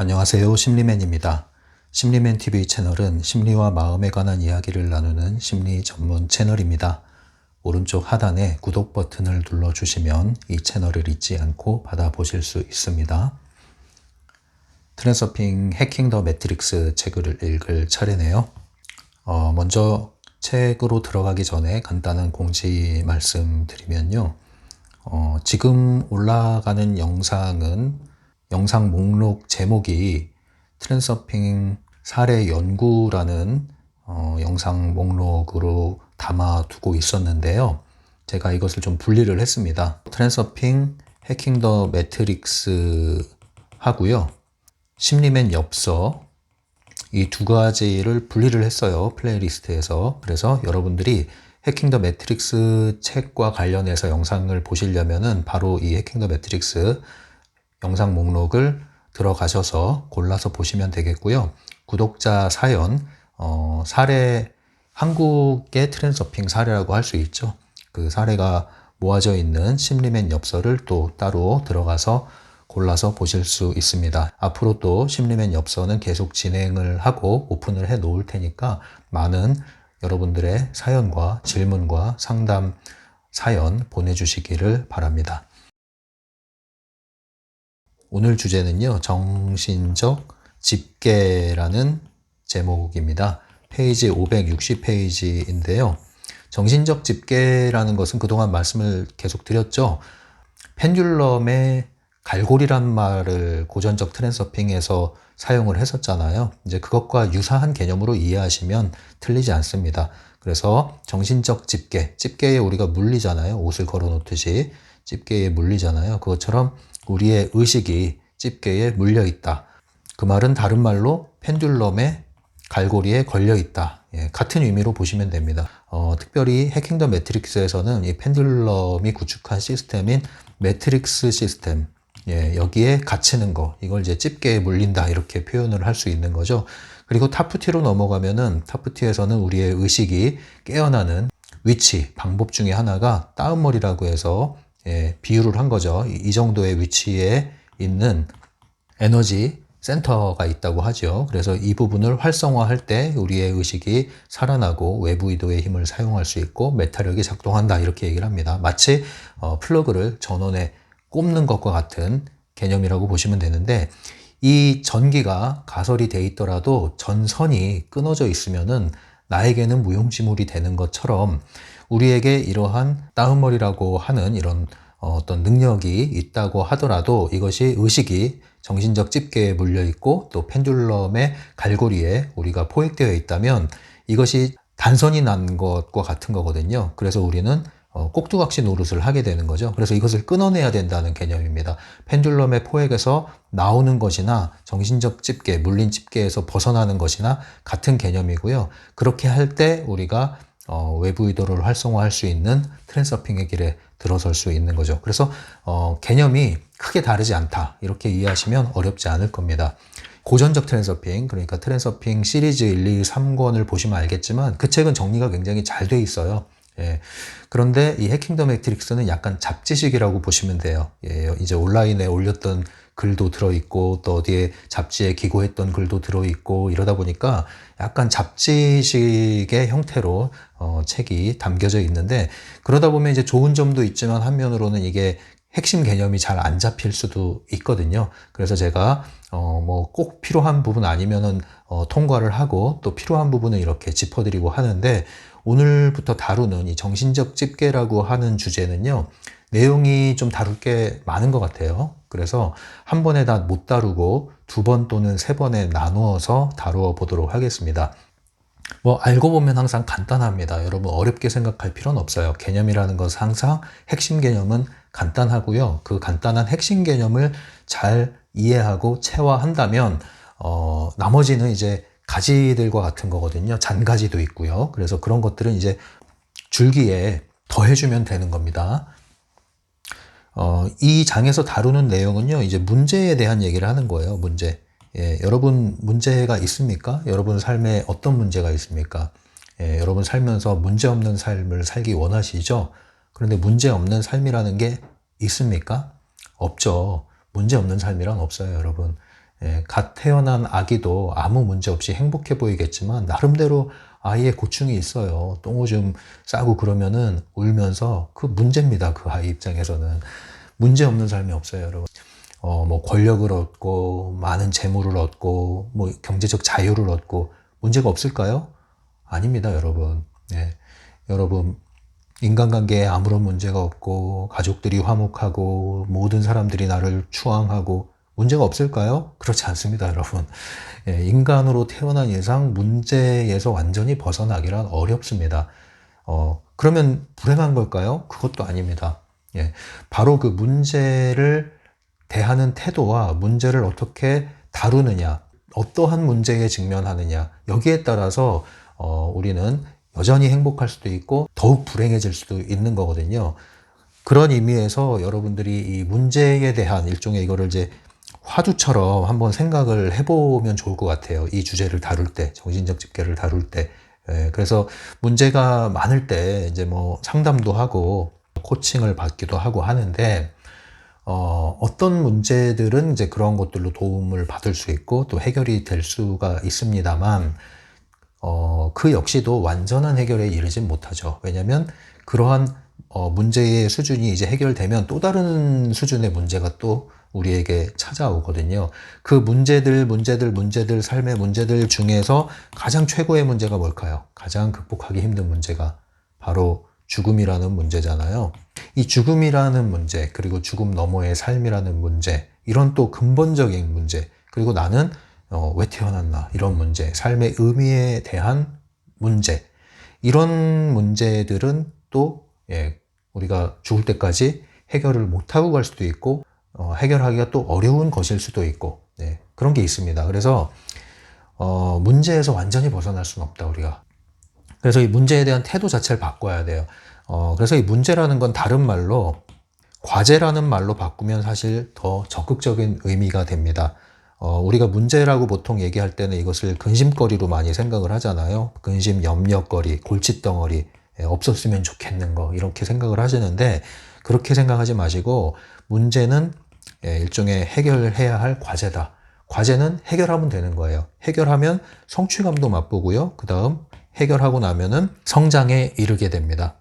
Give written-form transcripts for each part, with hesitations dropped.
안녕하세요. 심리맨입니다. 심리맨 TV 채널은 심리와 마음에 관한 이야기를 나누는 심리 전문 채널입니다. 오른쪽 하단에 구독 버튼을 눌러주시면 이 채널을 잊지 않고 받아보실 수 있습니다. 트랜서핑 해킹 더 매트릭스 책을 읽을 차례네요. 먼저 책으로 들어가기 전에 간단한 공지 말씀드리면요. 지금 올라가는 영상은 영상 목록 제목이 트랜서핑 사례 연구라는 영상 목록으로 담아두고 있었는데요. 제가 이것을 좀 분리를 했습니다. 트랜서핑 해킹 더 매트릭스 하고요. 심리맨 엽서 이 두 가지를 분리를 했어요. 플레이리스트에서. 그래서 여러분들이 해킹 더 매트릭스 책과 관련해서 영상을 보시려면은 바로 이 해킹 더 매트릭스 영상 목록을 들어가셔서 골라서 보시면 되겠고요. 구독자 사연, 사례, 한국의 트랜서핑 사례라고 할 수 있죠. 그 사례가 모아져 있는 심리맨 엽서를 또 따로 들어가서 골라서 보실 수 있습니다. 앞으로 또 심리맨 엽서는 계속 진행을 하고 오픈을 해 놓을 테니까 많은 여러분들의 사연과 질문과 상담 사연 보내주시기를 바랍니다. 오늘 주제는요, 정신적 집계라는 제목입니다. 페이지 560페이지인데요. 정신적 집계라는 것은 그동안 말씀을 계속 드렸죠. 펜듈럼의 갈고리란 말을 고전적 트랜서핑에서 사용을 했었잖아요. 이제 그것과 유사한 개념으로 이해하시면 틀리지 않습니다. 그래서 정신적 집계, 집게에 우리가 물리잖아요. 옷을 걸어 놓듯이 집게에 물리잖아요. 그것처럼 우리의 의식이 집게에 물려 있다. 그 말은 다른 말로 펜듈럼의 갈고리에 걸려 있다. 같은 의미로 보시면 됩니다. 특별히 해킹 더 매트릭스에서는 이 펜듈럼이 구축한 시스템인 매트릭스 시스템, 여기에 갇히는 거, 이걸 이제 집게에 물린다 이렇게 표현을 할 수 있는 거죠. 그리고 타프티로 넘어가면은 타프티에서는 우리의 의식이 깨어나는 위치, 방법 중에 하나가 다운머리라고 해서 비유를 한 거죠. 이 정도의 위치에 있는 에너지 센터가 있다고 하죠. 그래서 이 부분을 활성화할 때 우리의 의식이 살아나고 외부 이도의 힘을 사용할 수 있고 메타력이 작동한다 이렇게 얘기를 합니다. 마치 플러그를 전원에 꼽는 것과 같은 개념이라고 보시면 되는데, 이 전기가 가설이 돼 있더라도 전선이 끊어져 있으면은 나에게는 무용지물이 되는 것처럼 우리에게 이러한 다운머리라고 하는 이런 어떤 능력이 있다고 하더라도 이것이 의식이 정신적 집게에 물려 있고 또 펜듈럼의 갈고리에 우리가 포획되어 있다면 이것이 단선이 난 것과 같은 거거든요. 그래서 우리는 꼭두각시 노릇을 하게 되는 거죠. 그래서 이것을 끊어내야 된다는 개념입니다. 펜듈럼의 포획에서 나오는 것이나 정신적 집게, 물린 집게에서 벗어나는 것이나 같은 개념이고요. 그렇게 할 때 우리가 외부 의도를 활성화할 수 있는 트랜서핑의 길에 들어설 수 있는 거죠. 그래서 개념이 크게 다르지 않다 이렇게 이해하시면 어렵지 않을 겁니다. 고전적 트랜서핑, 그러니까 트랜서핑 시리즈 1, 2, 3권을 보시면 알겠지만 그 책은 정리가 굉장히 잘 돼 있어요. 그런데 이 해킹 더 매트릭스는 약간 잡지식이라고 보시면 돼요. 이제 온라인에 올렸던 글도 들어있고 또 어디에 잡지에 기고했던 글도 들어있고 이러다 보니까 약간 잡지식의 형태로 책이 담겨져 있는데, 그러다 보면 이제 좋은 점도 있지만 한면으로는 이게 핵심 개념이 잘 안 잡힐 수도 있거든요. 그래서 제가 뭐 꼭 필요한 부분 아니면은 통과를 하고 또 필요한 부분은 이렇게 짚어드리고 하는데, 오늘부터 다루는 이 정신적 집계라고 하는 주제는요, 내용이 좀 다룰 게 많은 것 같아요. 그래서 한 번에 다 못 다루고 두 번 또는 세 번에 나누어서 다루어 보도록 하겠습니다. 알고 보면 항상 간단합니다. 여러분 어렵게 생각할 필요는 없어요. 개념이라는 것은 항상 핵심 개념은 간단하고요. 그 간단한 핵심 개념을 잘 이해하고 체화한다면 나머지는 이제 가지들과 같은 거거든요. 잔가지도 있고요. 그래서 그런 것들은 이제 줄기에 더해주면 되는 겁니다. 이 장에서 다루는 내용은요, 이제 문제에 대한 얘기를 하는 거예요. 문제. 여러분 문제가 있습니까? 여러분 삶에 어떤 문제가 있습니까? 여러분 살면서 문제 없는 삶을 살기 원하시죠? 그런데 문제 없는 삶이라는 게 있습니까? 없죠. 문제 없는 삶이란 없어요, 여러분. 갓 태어난 아기도 아무 문제 없이 행복해 보이겠지만 나름대로 아이의 고충이 있어요. 똥오줌 싸고 그러면은 울면서 그 문제입니다. 그 아이 입장에서는. 문제 없는 삶이 없어요, 여러분. 뭐 권력을 얻고 많은 재물을 얻고 뭐 경제적 자유를 얻고 문제가 없을까요? 아닙니다, 여러분. 여러분 인간관계에 아무런 문제가 없고 가족들이 화목하고 모든 사람들이 나를 추앙하고 문제가 없을까요? 그렇지 않습니다, 여러분. 인간으로 태어난 이상 문제에서 완전히 벗어나기란 어렵습니다. 그러면 불행한 걸까요? 그것도 아닙니다. 바로 그 문제를 대하는 태도와 문제를 어떻게 다루느냐, 어떠한 문제에 직면하느냐, 여기에 따라서 우리는 여전히 행복할 수도 있고 더욱 불행해질 수도 있는 거거든요. 그런 의미에서 여러분들이 이 문제에 대한 일종의 이거를 이제 화두처럼 한번 생각을 해보면 좋을 것 같아요. 이 주제를 다룰 때, 정신적 집계를 다룰 때. 그래서 문제가 많을 때 이제 뭐 상담도 하고 코칭을 받기도 하고 하는데, 어떤 문제들은 이제 그런 것들로 도움을 받을 수 있고 또 해결이 될 수가 있습니다만, 그 역시도 완전한 해결에 이르진 못하죠. 왜냐하면 그러한 문제의 수준이 이제 해결되면 또 다른 수준의 문제가 또 우리에게 찾아오거든요. 그 문제들, 삶의 문제들 중에서 가장 최고의 문제가 뭘까요? 가장 극복하기 힘든 문제가 바로 죽음이라는 문제잖아요. 이 죽음이라는 문제, 그리고 죽음 너머의 삶이라는 문제, 이런 또 근본적인 문제, 그리고 나는 왜 태어났나, 이런 문제, 삶의 의미에 대한 문제, 이런 문제들은 또 우리가 죽을 때까지 해결을 못하고 갈 수도 있고 해결하기가 또 어려운 것일 수도 있고, 그런 게 있습니다. 그래서 문제에서 완전히 벗어날 수는 없다, 우리가. 그래서 이 문제에 대한 태도 자체를 바꿔야 돼요. 그래서 이 문제라는 건 다른 말로 과제라는 말로 바꾸면 사실 더 적극적인 의미가 됩니다. 우리가 문제라고 보통 얘기할 때는 이것을 근심거리로 많이 생각을 하잖아요. 근심, 염려거리, 골칫덩어리, 없었으면 좋겠는 거, 이렇게 생각을 하시는데, 그렇게 생각하지 마시고 문제는 일종의 해결해야 할 과제다. 과제는 해결하면 되는 거예요. 해결하면 성취감도 맛보고요. 그 다음 해결하고 나면은 성장에 이르게 됩니다.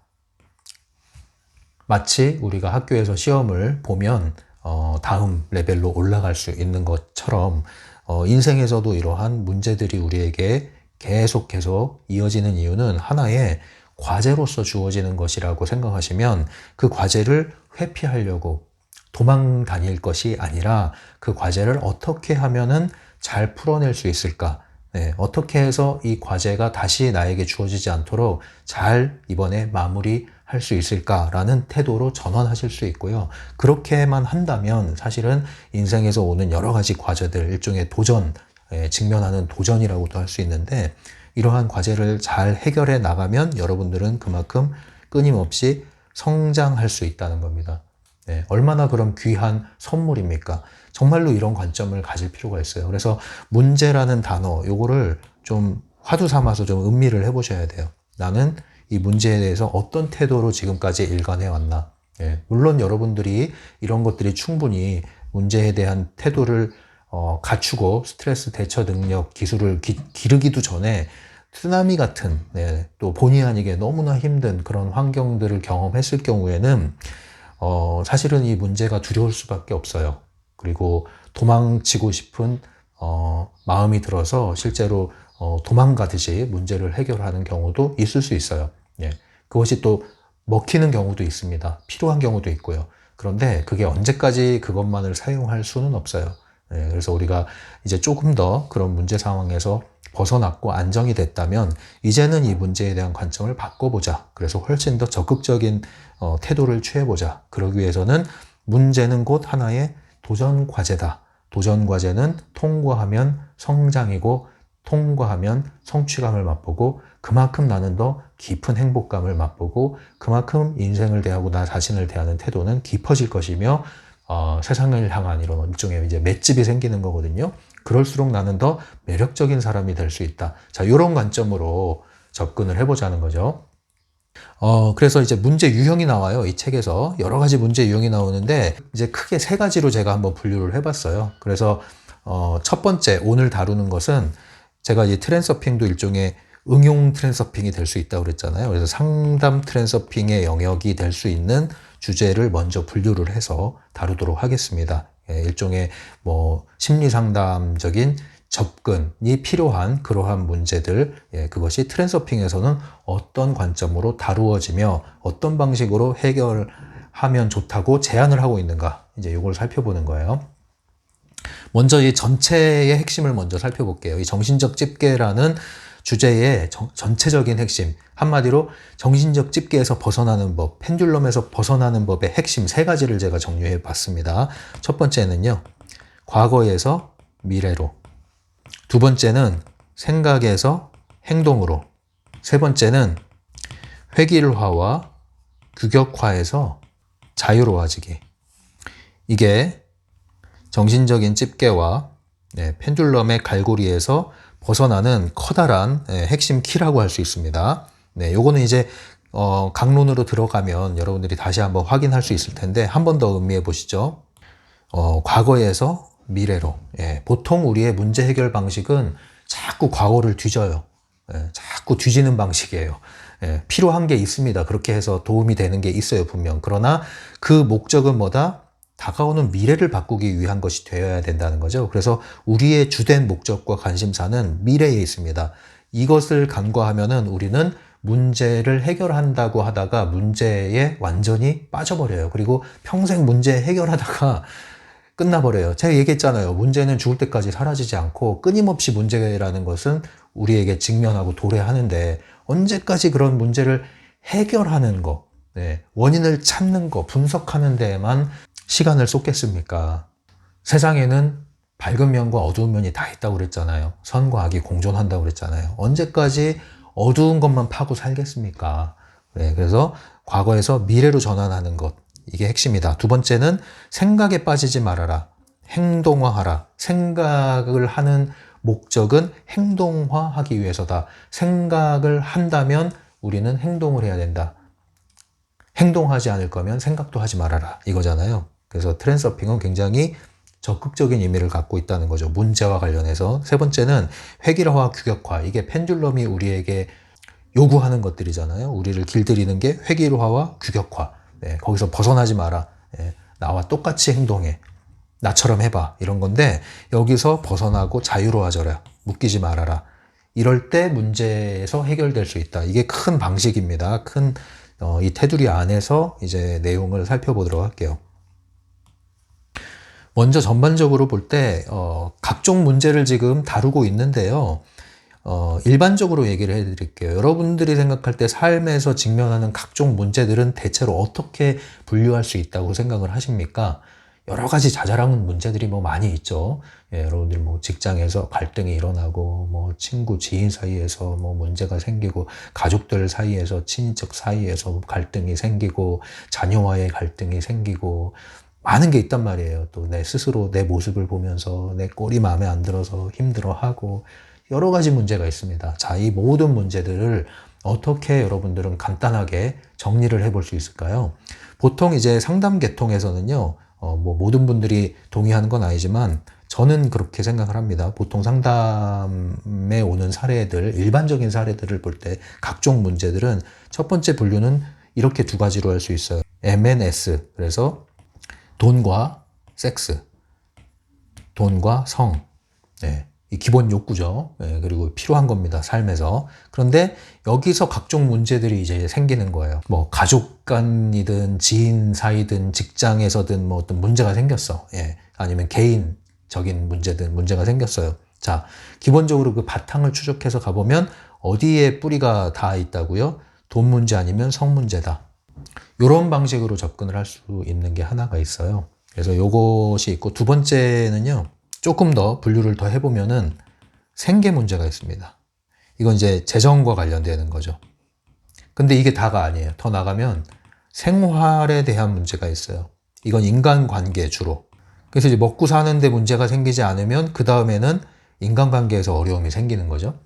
마치 우리가 학교에서 시험을 보면 다음 레벨로 올라갈 수 있는 것처럼 인생에서도 이러한 문제들이 우리에게 계속 이어지는 이유는 하나의 과제로서 주어지는 것이라고 생각하시면, 그 과제를 회피하려고 도망 다닐 것이 아니라 그 과제를 어떻게 하면은 잘 풀어낼 수 있을까? 어떻게 해서 이 과제가 다시 나에게 주어지지 않도록 잘 이번에 마무리할 수 있을까라는 태도로 전환하실 수 있고요. 그렇게만 한다면 사실은 인생에서 오는 여러 가지 과제들, 일종의 도전, 직면하는 도전이라고도 할 수 있는데, 이러한 과제를 잘 해결해 나가면 여러분들은 그만큼 끊임없이 성장할 수 있다는 겁니다. 얼마나 그럼 귀한 선물입니까? 정말로 이런 관점을 가질 필요가 있어요. 그래서 문제라는 단어, 요거를 좀 화두 삼아서 좀 음미를 해보셔야 돼요. 나는 이 문제에 대해서 어떤 태도로 지금까지 일관해 왔나. 물론 여러분들이 이런 것들이 충분히 문제에 대한 태도를 갖추고 스트레스 대처 능력, 기술을 기르기도 전에 쓰나미 같은, 또 본의 아니게 너무나 힘든 그런 환경들을 경험했을 경우에는 사실은 이 문제가 두려울 수밖에 없어요. 그리고 도망치고 싶은 마음이 들어서 실제로 도망가듯이 문제를 해결하는 경우도 있을 수 있어요. 그것이 또 먹히는 경우도 있습니다. 필요한 경우도 있고요. 그런데 그게 언제까지 그것만을 사용할 수는 없어요. 그래서 우리가 이제 조금 더 그런 문제 상황에서 벗어났고 안정이 됐다면 이제는 이 문제에 대한 관점을 바꿔보자. 그래서 훨씬 더 적극적인 태도를 취해보자. 그러기 위해서는 문제는 곧 하나의 도전 과제다. 도전 과제는 통과하면 성장이고 통과하면 성취감을 맛보고 그만큼 나는 더 깊은 행복감을 맛보고 그만큼 인생을 대하고 나 자신을 대하는 태도는 깊어질 것이며 세상을 향한 이런 일종의 이제 맷집이 생기는 거거든요. 그럴수록 나는 더 매력적인 사람이 될 수 있다. 자, 이런 관점으로 접근을 해보자는 거죠. 그래서 이제 문제 유형이 나와요. 이 책에서 여러 가지 문제 유형이 나오는데 이제 크게 세 가지로 제가 한번 분류를 해봤어요. 그래서 첫 번째 오늘 다루는 것은 제가 이 트랜서핑도 일종의 응용 트랜서핑이 될 수 있다고 그랬잖아요. 그래서 상담 트랜서핑의 영역이 될 수 있는 주제를 먼저 분류를 해서 다루도록 하겠습니다. 일종의 심리 상담적인 접근이 필요한 그러한 문제들, 그것이 트랜서핑에서는 어떤 관점으로 다루어지며 어떤 방식으로 해결하면 좋다고 제안을 하고 있는가, 이제 이걸 살펴보는 거예요. 먼저 이 전체의 핵심을 먼저 살펴볼게요. 이 정신적 집계라는 주제의 전체적인 핵심, 한마디로 정신적 집계에서 벗어나는 법, 펜듈럼에서 벗어나는 법의 핵심 3가지를 제가 정리해 봤습니다. 첫 번째는요, 과거에서 미래로. 두 번째는 생각에서 행동으로. 세 번째는 획일화와 규격화에서 자유로워지기. 이게 정신적인 집계와 펜듈럼의 갈고리에서 벗어나는 커다란 핵심 키라고 할 수 있습니다. 요거는 이제 강론으로 들어가면 여러분들이 다시 한번 확인할 수 있을 텐데 한 번 더 음미해 보시죠. 과거에서 미래로. 보통 우리의 문제 해결 방식은 자꾸 과거를 뒤져요. 자꾸 뒤지는 방식이에요. 필요한 게 있습니다. 그렇게 해서 도움이 되는 게 있어요, 분명. 그러나 그 목적은 뭐다? 다가오는 미래를 바꾸기 위한 것이 되어야 된다는 거죠. 그래서 우리의 주된 목적과 관심사는 미래에 있습니다. 이것을 간과하면은 우리는 문제를 해결한다고 하다가 문제에 완전히 빠져버려요. 그리고 평생 문제 해결하다가 끝나버려요. 제가 얘기했잖아요. 문제는 죽을 때까지 사라지지 않고 끊임없이 문제라는 것은 우리에게 직면하고 도래하는데 언제까지 그런 문제를 해결하는 거, 원인을 찾는 거, 분석하는 데에만 시간을 쏟겠습니까? 세상에는 밝은 면과 어두운 면이 다 있다고 그랬잖아요. 선과 악이 공존한다고 그랬잖아요. 언제까지 어두운 것만 파고 살겠습니까? 그래서 과거에서 미래로 전환하는 것, 이게 핵심이다. 두 번째는 생각에 빠지지 말아라. 행동화하라. 생각을 하는 목적은 행동화하기 위해서다. 생각을 한다면 우리는 행동을 해야 된다. 행동하지 않을 거면 생각도 하지 말아라. 이거잖아요. 그래서 트랜서핑은 굉장히 적극적인 의미를 갖고 있다는 거죠. 문제와 관련해서. 세 번째는 획일화와 규격화. 이게 펜듈럼이 우리에게 요구하는 것들이잖아요. 우리를 길들이는 게 획일화와 규격화. 거기서 벗어나지 마라. 나와 똑같이 행동해. 나처럼 해봐. 이런 건데 여기서 벗어나고 자유로워져라. 묶이지 말아라. 이럴 때 문제에서 해결될 수 있다. 이게 큰 방식입니다. 큰 이 테두리 안에서 이제 내용을 살펴보도록 할게요. 먼저 전반적으로 볼 때 각종 문제를 지금 다루고 있는데요. 일반적으로 얘기를 해드릴게요. 여러분들이 생각할 때 삶에서 직면하는 각종 문제들은 대체로 어떻게 분류할 수 있다고 생각을 하십니까? 여러 가지 자잘한 문제들이 많이 있죠. 여러분들 직장에서 갈등이 일어나고, 친구, 지인 사이에서 문제가 생기고, 가족들 사이에서, 친인척 사이에서 갈등이 생기고, 자녀와의 갈등이 생기고, 많은 게 있단 말이에요. 또 내 스스로 내 모습을 보면서 내 꼴이 마음에 안 들어서 힘들어하고, 여러 가지 문제가 있습니다. 자, 이 모든 문제들을 어떻게 여러분들은 간단하게 정리를 해볼 수 있을까요? 보통 이제 상담 계통에서는요, 모든 분들이 동의하는 건 아니지만 저는 그렇게 생각을 합니다. 보통 상담에 오는 사례들, 일반적인 사례들을 볼 때 각종 문제들은 첫 번째 분류는 이렇게 2가지로 할 수 있어요. M&S, 그래서 돈과 섹스, 돈과 성, 이 기본 욕구죠. 그리고 필요한 겁니다. 삶에서. 그런데 여기서 각종 문제들이 이제 생기는 거예요. 가족 간이든 지인 사이든 직장에서든 어떤 문제가 생겼어. 아니면 개인적인 문제든 문제가 생겼어요. 자, 기본적으로 그 바탕을 추적해서 가보면 어디에 뿌리가 다 있다고요? 돈 문제 아니면 성 문제다. 이런 방식으로 접근을 할 수 있는 게 하나가 있어요. 그래서 요것이 있고, 두 번째는요, 조금 더 분류를 더 해보면은 생계 문제가 있습니다. 이건 이제 재정과 관련되는 거죠. 근데 이게 다가 아니에요. 더 나가면 생활에 대한 문제가 있어요. 이건 인간관계 주로. 그래서 이제 먹고 사는데 문제가 생기지 않으면 그 다음에는 인간관계에서 어려움이 생기는 거죠.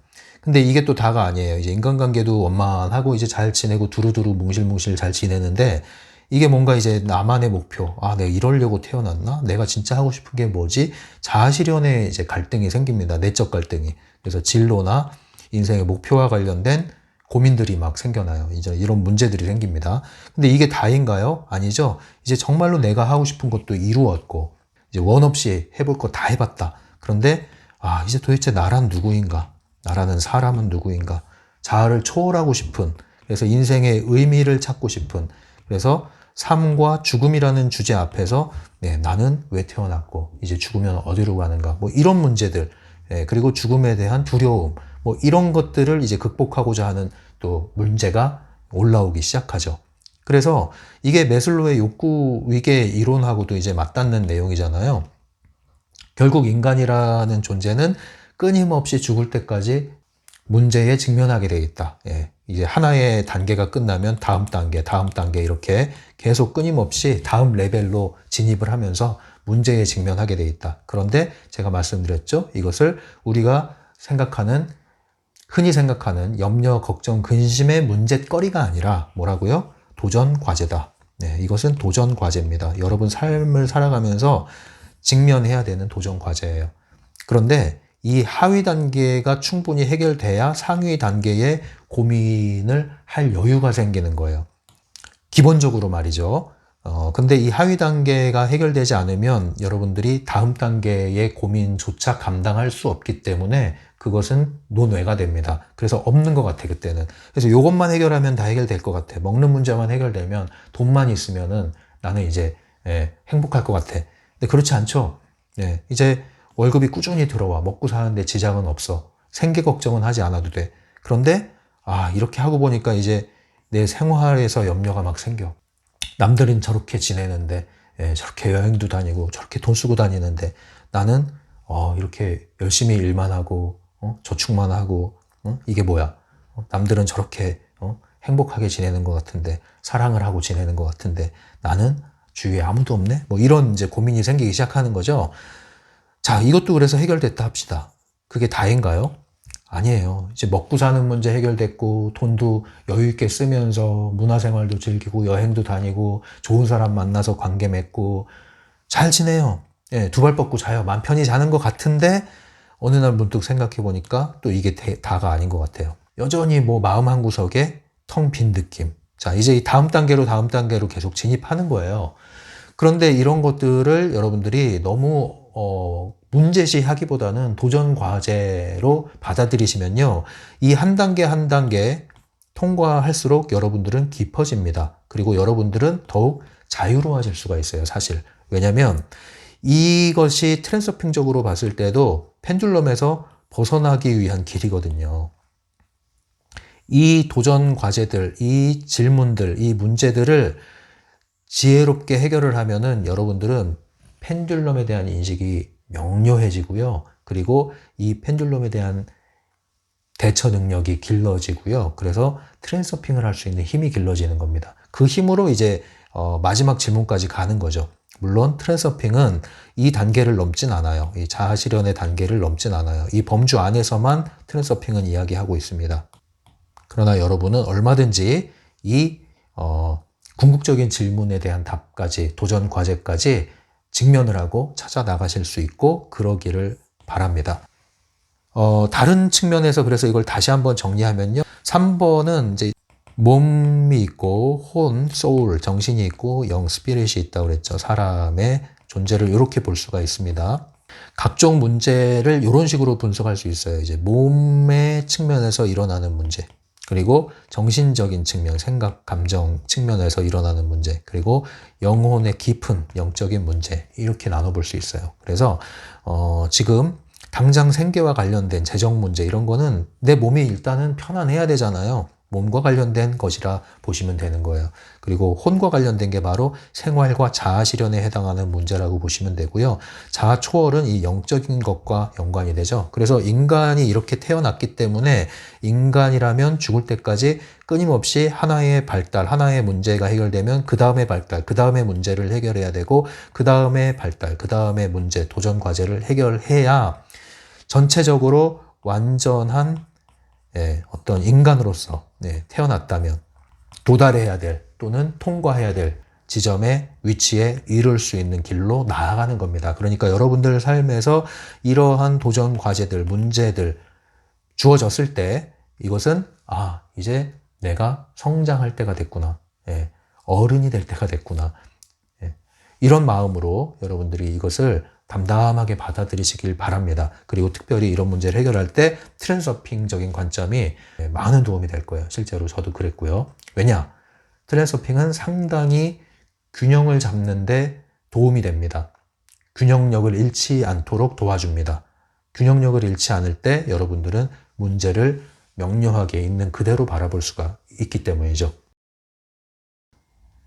근데 이게 또 다가 아니에요. 이제 인간관계도 원만하고 이제 잘 지내고 두루두루 뭉실뭉실 잘 지내는데 이게 뭔가 이제 나만의 목표. 아, 내가 이러려고 태어났나? 내가 진짜 하고 싶은 게 뭐지? 자아실현의 이제 갈등이 생깁니다. 내적 갈등이. 그래서 진로나 인생의 목표와 관련된 고민들이 막 생겨나요. 이제 이런 문제들이 생깁니다. 근데 이게 다인가요? 아니죠. 이제 정말로 내가 하고 싶은 것도 이루었고, 이제 원 없이 해볼 거 다 해봤다. 그런데, 아, 이제 도대체 나란 누구인가? 나라는 사람은 누구인가? 자아를 초월하고 싶은, 그래서 인생의 의미를 찾고 싶은, 그래서 삶과 죽음이라는 주제 앞에서 나는 왜 태어났고 이제 죽으면 어디로 가는가 뭐 이런 문제들, 그리고 죽음에 대한 두려움 뭐 이런 것들을 이제 극복하고자 하는 또 문제가 올라오기 시작하죠. 그래서 이게 매슬로의 욕구 위계 이론하고도 이제 맞닿는 내용이잖아요. 결국 인간이라는 존재는 끊임없이 죽을 때까지 문제에 직면하게 되어 있다. 이제 하나의 단계가 끝나면 다음 단계 이렇게 계속 끊임없이 다음 레벨로 진입을 하면서 문제에 직면하게 되어 있다. 그런데 제가 말씀드렸죠. 이것을 우리가 흔히 생각하는 염려, 걱정, 근심의 문제거리가 아니라 뭐라고요? 도전 과제다. 이것은 도전 과제입니다. 여러분 삶을 살아가면서 직면해야 되는 도전 과제예요. 그런데 이 하위 단계가 충분히 해결돼야 상위 단계의 고민을 할 여유가 생기는 거예요. 기본적으로 말이죠. 근데 이 하위 단계가 해결되지 않으면 여러분들이 다음 단계의 고민조차 감당할 수 없기 때문에 그것은 논외가 됩니다. 그래서 없는 것 같아, 그때는. 그래서 이것만 해결하면 다 해결될 것 같아. 먹는 문제만 해결되면 돈만 있으면은 나는 이제 행복할 것 같아. 근데 그렇지 않죠. 이제 월급이 꾸준히 들어와. 먹고 사는데 지장은 없어. 생계 걱정은 하지 않아도 돼. 그런데 이렇게 하고 보니까 이제 내 생활에서 염려가 막 생겨. 남들은 저렇게 지내는데 저렇게 여행도 다니고 저렇게 돈 쓰고 다니는데 나는 이렇게 열심히 일만 하고 저축만 하고 이게 뭐야? 남들은 저렇게 행복하게 지내는 것 같은데 사랑을 하고 지내는 것 같은데 나는 주위에 아무도 없네? 뭐 이런 이제 고민이 생기기 시작하는 거죠. 자, 이것도 그래서 해결됐다 합시다. 그게 다인가요? 아니에요. 이제 먹고 사는 문제 해결됐고, 돈도 여유 있게 쓰면서 문화생활도 즐기고, 여행도 다니고, 좋은 사람 만나서 관계 맺고, 잘 지내요. 두 발 뻗고 자요. 맘 편히 자는 것 같은데, 어느 날 문득 생각해 보니까 또 이게 다가 아닌 것 같아요. 여전히 뭐 마음 한구석에 텅 빈 느낌. 자, 이제 이 다음 단계로 계속 진입하는 거예요. 그런데 이런 것들을 여러분들이 너무 문제시 하기보다는 도전 과제로 받아들이시면요. 이 한 단계 한 단계 통과할수록 여러분들은 깊어집니다. 그리고 여러분들은 더욱 자유로워질 수가 있어요, 사실. 왜냐면 이것이 트랜서핑적으로 봤을 때도 펜듈럼에서 벗어나기 위한 길이거든요. 이 도전 과제들, 이 질문들, 이 문제들을 지혜롭게 해결을 하면은 여러분들은 펜듈럼에 대한 인식이 명료해지고요. 그리고 이 펜듈럼에 대한 대처 능력이 길러지고요. 그래서 트랜서핑을 할 수 있는 힘이 길러지는 겁니다. 그 힘으로 이제 마지막 질문까지 가는 거죠. 물론 트랜서핑은 이 단계를 넘진 않아요. 이 자아실현의 단계를 넘진 않아요. 이 범주 안에서만 트랜서핑은 이야기하고 있습니다. 그러나 여러분은 얼마든지 이 궁극적인 질문에 대한 답까지, 도전 과제까지 직면을 하고 찾아 나가실 수 있고 그러기를 바랍니다. 다른 측면에서 그래서 이걸 다시 한번 정리하면요. 3번은 이제 몸이 있고 혼, 소울, 정신이 있고 영, 스피릿이 있다고 그랬죠. 사람의 존재를 이렇게 볼 수가 있습니다. 각종 문제를 이런 식으로 분석할 수 있어요. 이제 몸의 측면에서 일어나는 문제. 그리고 정신적인 측면, 생각, 감정 측면에서 일어나는 문제, 그리고 영혼의 깊은 영적인 문제, 이렇게 나눠볼 수 있어요. 그래서 지금 당장 생계와 관련된 재정 문제 이런 거는 내 몸이 일단은 편안해야 되잖아요. 몸과 관련된 것이라 보시면 되는 거예요. 그리고 혼과 관련된 게 바로 생활과 자아 실현에 해당하는 문제라고 보시면 되고요. 자아 초월은 이 영적인 것과 연관이 되죠. 그래서 인간이 이렇게 태어났기 때문에 인간이라면 죽을 때까지 끊임없이 하나의 발달, 하나의 문제가 해결되면 그 다음에 발달, 그 다음에 문제를 해결해야 되고 그 다음에 발달, 그 다음에 문제, 도전 과제를 해결해야 전체적으로 완전한 어떤 인간으로서 태어났다면 도달해야 될 또는 통과해야 될 지점의 위치에 이룰 수 있는 길로 나아가는 겁니다. 그러니까 여러분들 삶에서 이러한 도전 과제들, 문제들 주어졌을 때 이것은 이제 내가 성장할 때가 됐구나. 예, 어른이 될 때가 됐구나. 예, 이런 마음으로 여러분들이 이것을 담담하게 받아들이시길 바랍니다. 그리고 특별히 이런 문제를 해결할 때 트랜서핑적인 관점이 많은 도움이 될 거예요. 실제로 저도 그랬고요. 왜냐? 트랜서핑은 상당히 균형을 잡는데 도움이 됩니다. 균형력을 잃지 않도록 도와줍니다. 균형력을 잃지 않을 때 여러분들은 문제를 명료하게 있는 그대로 바라볼 수가 있기 때문이죠.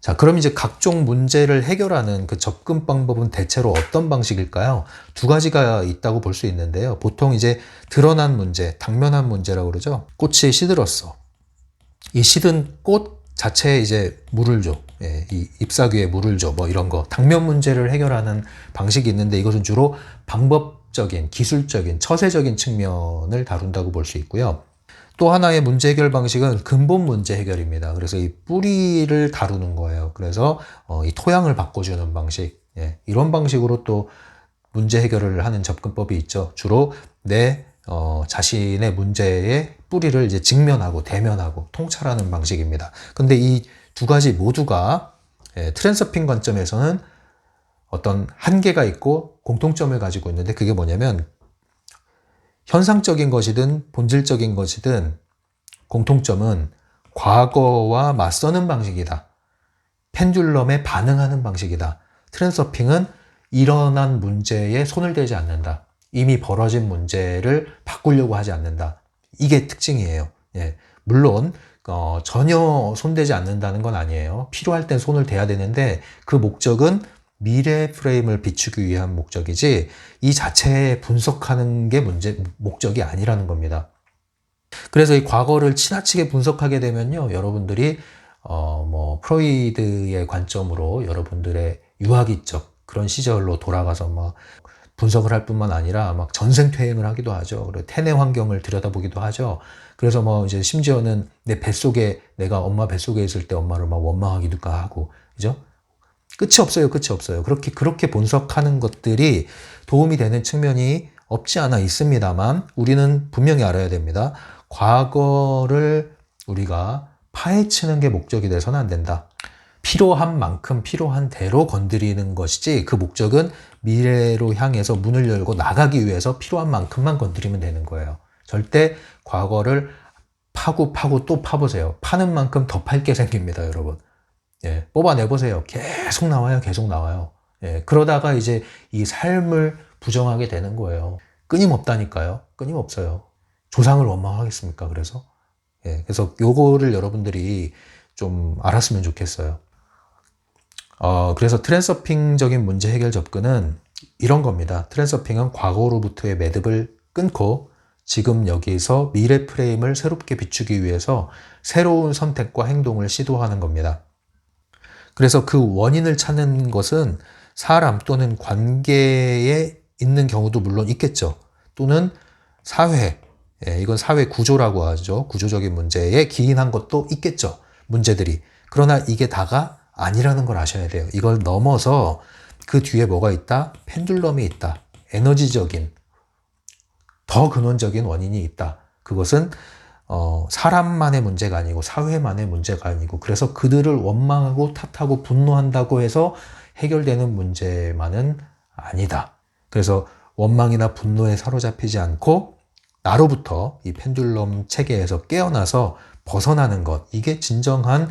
자, 그럼 이제 각종 문제를 해결하는 그 접근 방법은 대체로 어떤 방식일까요? 두 가지가 있다고 볼 수 있는데요. 보통 이제 드러난 문제, 당면한 문제라고 그러죠. 꽃이 시들었어. 이 시든 꽃 자체에 이제 물을 줘. 예, 이 잎사귀에 물을 줘. 뭐 이런 거. 당면 문제를 해결하는 방식이 있는데 이것은 주로 방법적인, 기술적인, 처세적인 측면을 다룬다고 볼 수 있고요. 또 하나의 문제 해결 방식은 근본 문제 해결입니다. 그래서 이 뿌리를 다루는 거예요. 그래서 이 토양을 바꿔주는 방식. 예, 이런 방식으로 또 문제 해결을 하는 접근법이 있죠. 주로 내 자신의 문제의 뿌리를 이제 직면하고 대면하고 통찰하는 방식입니다. 근데 이 두 가지 모두가 트랜서핑 관점에서는 어떤 한계가 있고 공통점을 가지고 있는데 그게 뭐냐면 현상적인 것이든 본질적인 것이든 공통점은 과거와 맞서는 방식이다. 펜듈럼에 반응하는 방식이다. 트랜서핑은 일어난 문제에 손을 대지 않는다. 이미 벌어진 문제를 바꾸려고 하지 않는다. 이게 특징이에요. 예. 물론 전혀 손대지 않는다는 건 아니에요. 필요할 땐 손을 대야 되는데 그 목적은 미래 프레임을 비추기 위한 목적이지 이 자체에 분석하는 게 목적이 아니라는 겁니다. 그래서 이 과거를 지나치게 분석하게 되면요, 여러분들이 프로이드의 관점으로 여러분들의 유아기적 그런 시절로 돌아가서 막 분석을 할 뿐만 아니라 막 전생퇴행을 하기도 하죠. 그리고 태내 환경을 들여다보기도 하죠. 그래서 이제 심지어는 내 뱃속에 내가 엄마 뱃속에 있을 때 엄마를 막 원망하기도 하고, 그죠? 끝이 없어요. 끝이 없어요. 그렇게 분석하는 것들이 도움이 되는 측면이 없지 않아 있습니다만 우리는 분명히 알아야 됩니다. 과거를 우리가 파헤치는 게 목적이 돼서는 안 된다. 필요한 만큼 필요한 대로 건드리는 것이지 그 목적은 미래로 향해서 문을 열고 나가기 위해서 필요한 만큼만 건드리면 되는 거예요. 절대 과거를 파고 또 파보세요. 파는 만큼 더 팔게 생깁니다, 여러분. 예, 뽑아내보세요. 계속 나와요. 계속 나와요. 예, 그러다가 이제 이 삶을 부정하게 되는 거예요. 끊임없다니까요. 끊임없어요. 조상을 원망하겠습니까? 그래서? 예, 그래서 요거를 여러분들이 좀 알았으면 좋겠어요. 그래서 트랜서핑적인 문제 해결 접근은 이런 겁니다. 트랜서핑은 과거로부터의 매듭을 끊고 지금 여기서 미래 프레임을 새롭게 비추기 위해서 새로운 선택과 행동을 시도하는 겁니다. 그래서 그 원인을 찾는 것은 사람 또는 관계에 있는 경우도 물론 있겠죠. 또는 사회, 이건 사회 구조라고 하죠. 구조적인 문제에 기인한 것도 있겠죠. 문제들이. 그러나 이게 다가 아니라는 걸 아셔야 돼요. 이걸 넘어서 그 뒤에 뭐가 있다? 펜듈럼이 있다. 에너지적인, 더 근원적인 원인이 있다. 그것은 사람만의 문제가 아니고 사회만의 문제가 아니고 그래서 그들을 원망하고 탓하고 분노한다고 해서 해결되는 문제만은 아니다. 그래서 원망이나 분노에 사로잡히지 않고 나로부터 이 펜듈럼 체계에서 깨어나서 벗어나는 것, 이게 진정한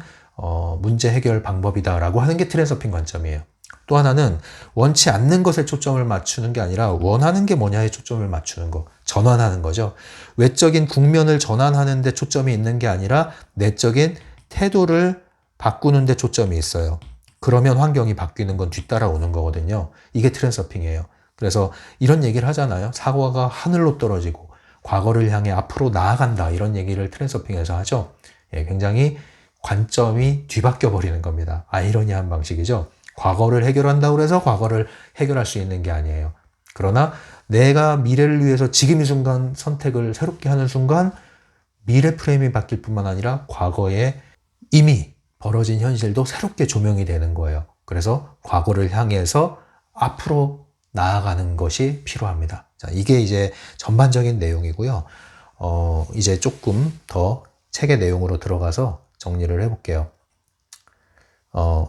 문제 해결 방법이다라고 하는 게 트랜서핑 관점이에요. 또 하나는 원치 않는 것에 초점을 맞추는 게 아니라 원하는 게 뭐냐에 초점을 맞추는 거, 전환하는 거죠. 외적인 국면을 전환하는 데 초점이 있는 게 아니라 내적인 태도를 바꾸는 데 초점이 있어요. 그러면 환경이 바뀌는 건 뒤따라오는 거거든요. 이게 트랜서핑이에요. 그래서 이런 얘기를 하잖아요. 사과가 하늘로 떨어지고 과거를 향해 앞으로 나아간다. 이런 얘기를 트랜서핑에서 하죠. 예, 굉장히 관점이 뒤바뀌어 버리는 겁니다. 아이러니한 방식이죠. 과거를 해결한다고 해서 과거를 해결할 수 있는 게 아니에요. 그러나 내가 미래를 위해서 지금 이 순간 선택을 새롭게 하는 순간 미래 프레임이 바뀔 뿐만 아니라 과거에 이미 벌어진 현실도 새롭게 조명이 되는 거예요. 그래서 과거를 향해서 앞으로 나아가는 것이 필요합니다. 자, 이게 이제 전반적인 내용이고요. 이제 조금 더 책의 내용으로 들어가서 정리를 해볼게요.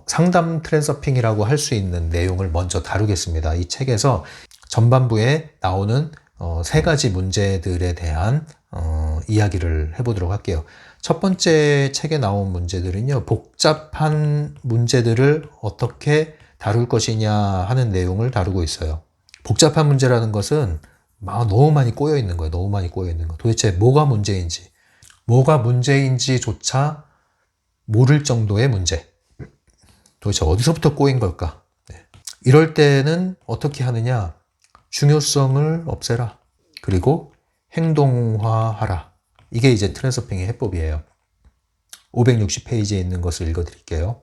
상담 트랜서핑이라고 할 수 있는 내용을 먼저 다루겠습니다. 이 책에서 전반부에 나오는 세 가지 문제들에 대한 이야기를 해보도록 할게요. 첫 번째 책에 나온 문제들은요, 복잡한 문제들을 어떻게 다룰 것이냐 하는 내용을 다루고 있어요. 복잡한 문제라는 것은 너무 많이 꼬여 있는 거예요. 너무 많이 꼬여 있는 거. 도대체 뭐가 문제인지조차 모를 정도의 문제. 도대체 어디서부터 꼬인 걸까? 네. 이럴 때는 어떻게 하느냐? 중요성을 없애라. 그리고 행동화하라. 이게 이제 트랜서핑의 해법이에요. 560페이지에 있는 것을 읽어드릴게요.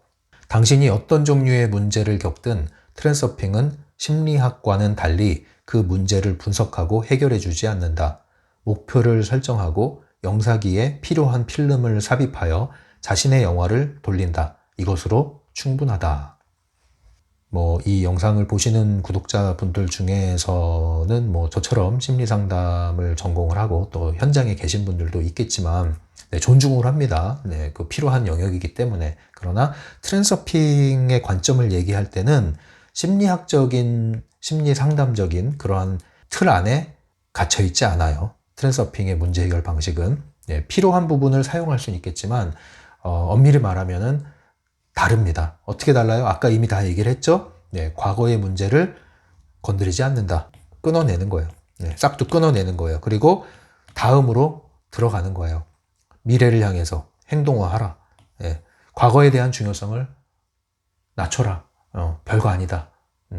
당신이 어떤 종류의 문제를 겪든 트랜서핑은 심리학과는 달리 그 문제를 분석하고 해결해 주지 않는다. 목표를 설정하고 영사기에 필요한 필름을 삽입하여 자신의 영화를 돌린다. 이것으로 충분하다. 이 영상을 보시는 구독자분들 중에서는 저처럼 심리상담을 전공을 하고 또 현장에 계신 분들도 있겠지만, 네, 존중을 합니다. 네, 그 필요한 영역이기 때문에. 그러나 트랜서핑의 관점을 얘기할 때는 심리학적인, 심리상담적인 그러한 틀 안에 갇혀 있지 않아요. 트랜서핑의 문제 해결 방식은. 네, 필요한 부분을 사용할 수는 있겠지만, 엄밀히 말하면은 다릅니다. 어떻게 달라요? 아까 이미 다 얘기를 했죠? 네, 과거의 문제를 건드리지 않는다. 끊어내는 거예요. 네, 싹둑 끊어내는 거예요. 그리고 다음으로 들어가는 거예요. 미래를 향해서 행동화하라. 네, 과거에 대한 중요성을 낮춰라. 별거 아니다.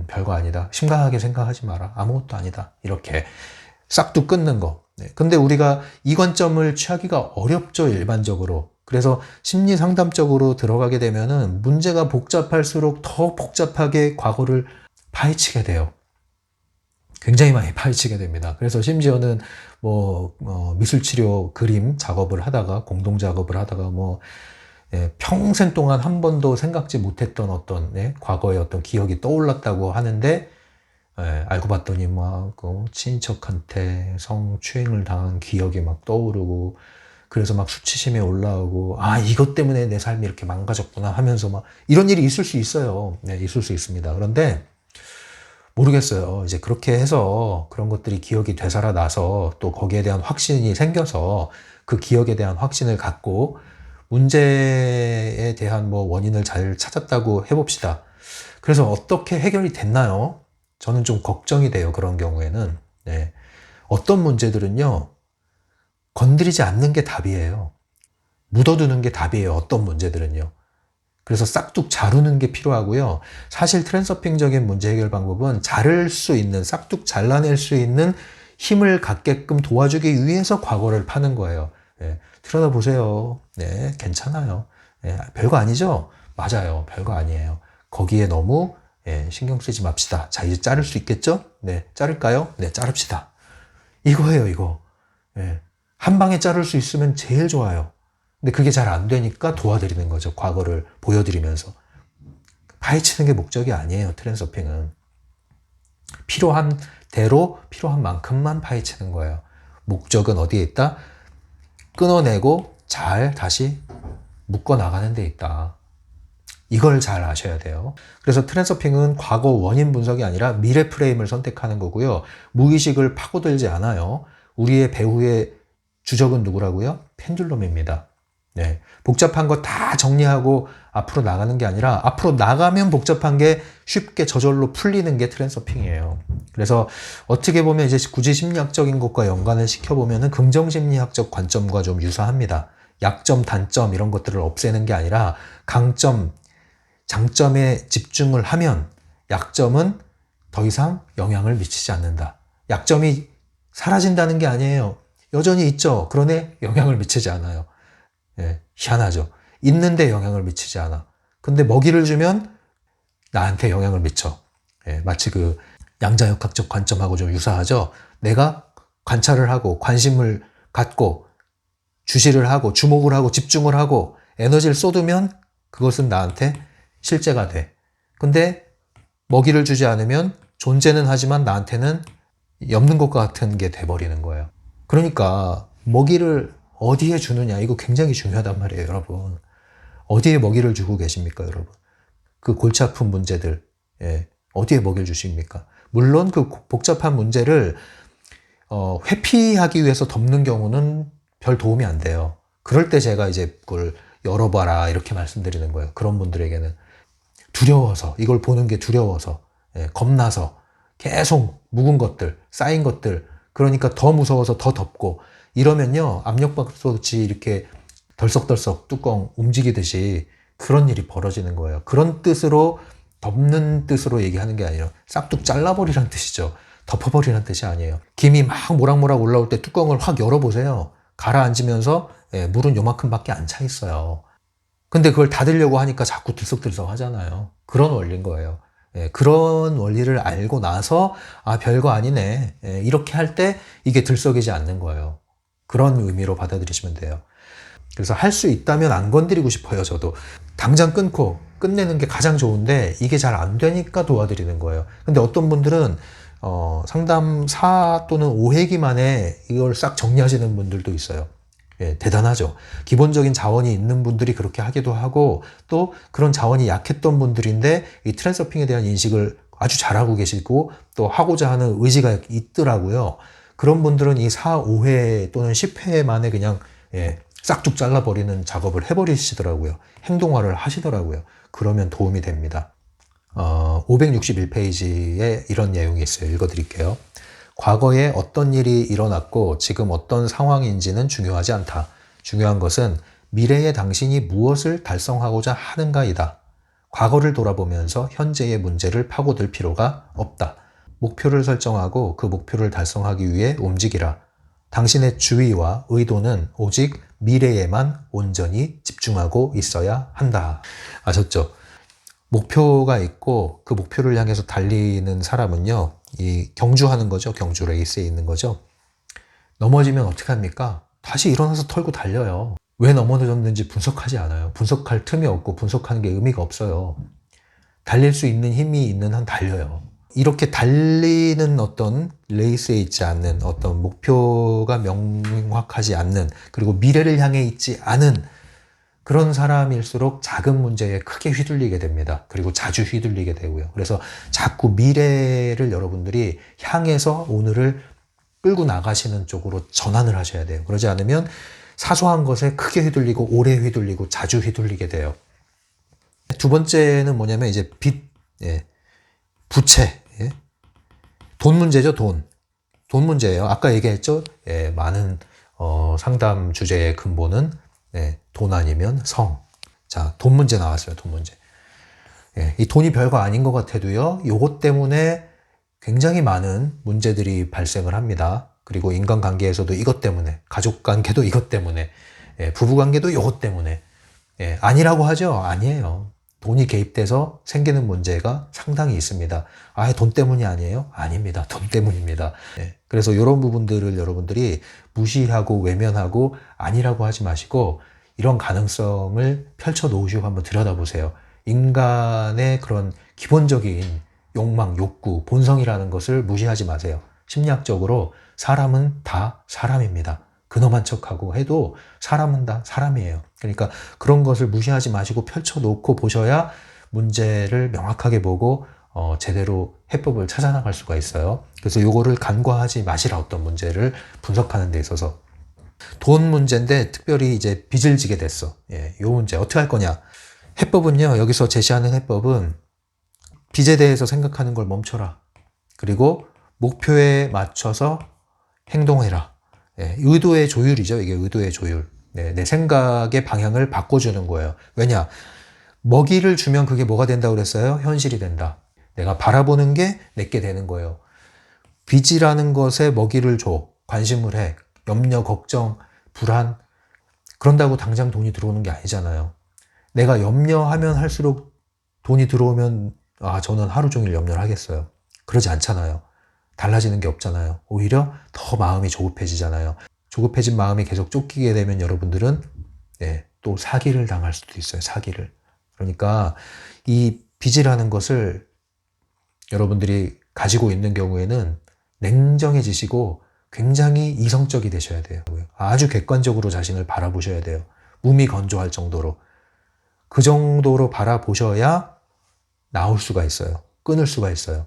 별거 아니다. 심각하게 생각하지 마라. 아무것도 아니다. 이렇게 싹둑 끊는 거. 네, 근데 우리가 이 관점을 취하기가 어렵죠, 일반적으로. 그래서 심리 상담적으로 들어가게 되면은 문제가 복잡할수록 더 복잡하게 과거를 파헤치게 돼요. 굉장히 많이 파헤치게 됩니다. 그래서 심지어는 미술치료 그림 작업을 하다가, 공동 작업을 하다가 평생 동안 한 번도 생각지 못했던 어떤 과거의 어떤 기억이 떠올랐다고 하는데, 알고 봤더니 친인척한테 성추행을 당한 기억이 막 떠오르고, 그래서 막 수치심에 올라오고, 이것 때문에 내 삶이 이렇게 망가졌구나 하면서 이런 일이 있을 수 있어요. 네, 있을 수 있습니다. 그런데 모르겠어요. 이제 그렇게 해서 그런 것들이 기억이 되살아나서 또 거기에 대한 확신이 생겨서 그 기억에 대한 확신을 갖고 문제에 대한 원인을 잘 찾았다고 해봅시다. 그래서 어떻게 해결이 됐나요? 저는 좀 걱정이 돼요. 그런 경우에는. 네. 어떤 문제들은요, 건드리지 않는 게 답이에요. 묻어두는 게 답이에요. 어떤 문제들은요. 그래서 싹둑 자르는 게 필요하고요. 사실 트랜서핑적인 문제 해결 방법은 자를 수 있는, 싹둑 잘라낼 수 있는 힘을 갖게끔 도와주기 위해서 과거를 파는 거예요. 네, 들여다보세요. 네, 괜찮아요. 네, 별거 아니죠? 맞아요. 별거 아니에요. 거기에 너무 신경 쓰지 맙시다. 자, 이제 자를 수 있겠죠? 네, 자를까요? 네, 자릅시다. 이거예요, 이거. 네. 한 방에 자를 수 있으면 제일 좋아요. 근데 그게 잘 안 되니까 도와드리는 거죠. 과거를 보여드리면서. 파헤치는 게 목적이 아니에요. 트랜서핑은. 필요한 대로 필요한 만큼만 파헤치는 거예요. 목적은 어디에 있다? 끊어내고 잘 다시 묶어나가는 데 있다. 이걸 잘 아셔야 돼요. 그래서 트랜서핑은 과거 원인 분석이 아니라 미래 프레임을 선택하는 거고요. 무의식을 파고들지 않아요. 우리의 배후의 주적은 누구라고요? 펜듈럼입니다. 네, 복잡한 거 다 정리하고 앞으로 나가는 게 아니라 앞으로 나가면 복잡한 게 쉽게 저절로 풀리는 게 트랜서핑이에요. 그래서 어떻게 보면 이제 굳이 심리학적인 것과 연관을 시켜보면은 긍정심리학적 관점과 좀 유사합니다. 약점, 단점 이런 것들을 없애는 게 아니라 강점, 장점에 집중을 하면 약점은 더 이상 영향을 미치지 않는다. 약점이 사라진다는 게 아니에요. 여전히 있죠. 그러네 영향을 미치지 않아요. 예, 희한하죠. 있는데 영향을 미치지 않아. 근데 먹이를 주면 나한테 영향을 미쳐. 예, 마치 그 양자역학적 관점하고 좀 유사하죠. 내가 관찰을 하고 관심을 갖고 주시를 하고 주목을 하고 집중을 하고 에너지를 쏟으면 그것은 나한테 실제가 돼. 근데 먹이를 주지 않으면 존재는 하지만 나한테는 엽는 것 같은 게 돼버리는 거예요. 그러니까 먹이를 어디에 주느냐, 이거 굉장히 중요하단 말이에요, 여러분. 어디에 먹이를 주고 계십니까, 여러분? 그 골치 아픈 문제들, 어디에 먹이를 주십니까? 물론 그 복잡한 문제를 회피하기 위해서 덮는 경우는 별 도움이 안 돼요. 그럴 때 제가 이제 그걸 열어봐라 이렇게 말씀드리는 거예요. 그런 분들에게는 두려워서, 이걸 보는 게 두려워서, 겁나서 계속 묵은 것들, 쌓인 것들, 그러니까 더 무서워서 더 덮고 이러면요, 압력밥솥이 이렇게 덜썩덜썩 뚜껑 움직이듯이 그런 일이 벌어지는 거예요. 그런 뜻으로, 덮는 뜻으로 얘기하는 게 아니라 싹둑 잘라버리라는 뜻이죠. 덮어버리라는 뜻이 아니에요. 김이 막 모락모락 올라올 때 뚜껑을 확 열어보세요. 가라앉으면서 물은 요만큼 밖에 안 차 있어요. 근데 그걸 닫으려고 하니까 자꾸 들썩들썩 하잖아요. 그런 원리인 거예요. 그런 원리를 알고 나서 아, 별거 아니네, 이렇게 할 때 이게 들썩이지 않는 거예요. 그런 의미로 받아들이시면 돼요. 그래서 할 수 있다면 안 건드리고 싶어요. 저도 당장 끊고 끝내는 게 가장 좋은데 이게 잘 안 되니까 도와드리는 거예요. 근데 어떤 분들은 상담4 또는 5회기 만에 이걸 싹 정리하시는 분들도 있어요. 대단하죠. 기본적인 자원이 있는 분들이 그렇게 하기도 하고, 또 그런 자원이 약했던 분들인데 이 트랜서핑에 대한 인식을 아주 잘하고 계시고 또 하고자 하는 의지가 있더라고요. 그런 분들은 이 4, 5회 또는 10회 만에 그냥 싹둑 잘라버리는 작업을 해버리시더라고요. 행동화를 하시더라고요. 그러면 도움이 됩니다. 561페이지에 이런 내용이 있어요. 읽어드릴게요. 과거에 어떤 일이 일어났고 지금 어떤 상황인지는 중요하지 않다. 중요한 것은 미래의 당신이 무엇을 달성하고자 하는가이다. 과거를 돌아보면서 현재의 문제를 파고들 필요가 없다. 목표를 설정하고 그 목표를 달성하기 위해 움직이라. 당신의 주의와 의도는 오직 미래에만 온전히 집중하고 있어야 한다. 아셨죠? 목표가 있고 그 목표를 향해서 달리는 사람은요, 이 경주하는 거죠. 경주 레이스에 있는 거죠. 넘어지면 어떻게 합니까? 다시 일어나서 털고 달려요. 왜 넘어졌는지 분석하지 않아요. 분석할 틈이 없고 분석하는 게 의미가 없어요. 달릴 수 있는 힘이 있는 한 달려요. 이렇게 달리는 어떤 레이스에 있지 않는, 어떤 목표가 명확하지 않는, 그리고 미래를 향해 있지 않은 그런 사람일수록 작은 문제에 크게 휘둘리게 됩니다. 그리고 자주 휘둘리게 되고요. 그래서 자꾸 미래를 여러분들이 향해서 오늘을 끌고 나가시는 쪽으로 전환을 하셔야 돼요. 그러지 않으면 사소한 것에 크게 휘둘리고 오래 휘둘리고 자주 휘둘리게 돼요. 두 번째는 뭐냐면 이제 빚, 부채, 돈 문제죠. 돈 문제예요. 아까 얘기했죠. 많은 상담 주제의 근본은 돈 아니면 성. 자, 돈 문제 나왔어요. 돈 문제. 이 돈이 별거 아닌 것 같아도요, 요것 때문에 굉장히 많은 문제들이 발생을 합니다. 그리고 인간관계에서도 이것 때문에, 가족관계도 이것 때문에, 부부관계도 요것 때문에. 아니라고 하죠? 아니에요. 돈이 개입돼서 생기는 문제가 상당히 있습니다. 아예 돈 때문이 아니에요? 아닙니다. 돈 때문입니다. 그래서 이런 부분들을 여러분들이 무시하고 외면하고 아니라고 하지 마시고 이런 가능성을 펼쳐 놓으시고 한번 들여다보세요. 인간의 그런 기본적인 욕망, 욕구, 본성이라는 것을 무시하지 마세요. 심리학적으로 사람은 다 사람입니다. 근엄한 척하고 해도 사람은 다 사람이에요. 그러니까 그런 것을 무시하지 마시고 펼쳐놓고 보셔야 문제를 명확하게 보고 제대로 해법을 찾아나갈 수가 있어요. 그래서 요거를 간과하지 마시라. 어떤 문제를 분석하는 데 있어서. 돈 문제인데 특별히 이제 빚을 지게 됐어. 요 문제 어떻게 할 거냐. 해법은요, 여기서 제시하는 해법은 빚에 대해서 생각하는 걸 멈춰라. 그리고 목표에 맞춰서 행동해라. 의도의 조율이죠. 이게 의도의 조율. 내 생각의 방향을 바꿔주는 거예요. 왜냐? 먹이를 주면 그게 뭐가 된다고 그랬어요? 현실이 된다. 내가 바라보는 게 내게 되는 거예요. 빚이라는 것에 먹이를 줘. 관심을 해. 염려, 걱정, 불안. 그런다고 당장 돈이 들어오는 게 아니잖아요. 내가 염려하면 할수록 돈이 들어오면 저는 하루 종일 염려를 하겠어요. 그러지 않잖아요. 달라지는 게 없잖아요. 오히려 더 마음이 조급해지잖아요. 조급해진 마음이 계속 쫓기게 되면 여러분들은 또 사기를 당할 수도 있어요. 사기를. 그러니까 이 빚이라는 것을 여러분들이 가지고 있는 경우에는 냉정해지시고 굉장히 이성적이 되셔야 돼요. 아주 객관적으로 자신을 바라보셔야 돼요. 무미건조할 정도로. 그 정도로 바라보셔야 나올 수가 있어요. 끊을 수가 있어요.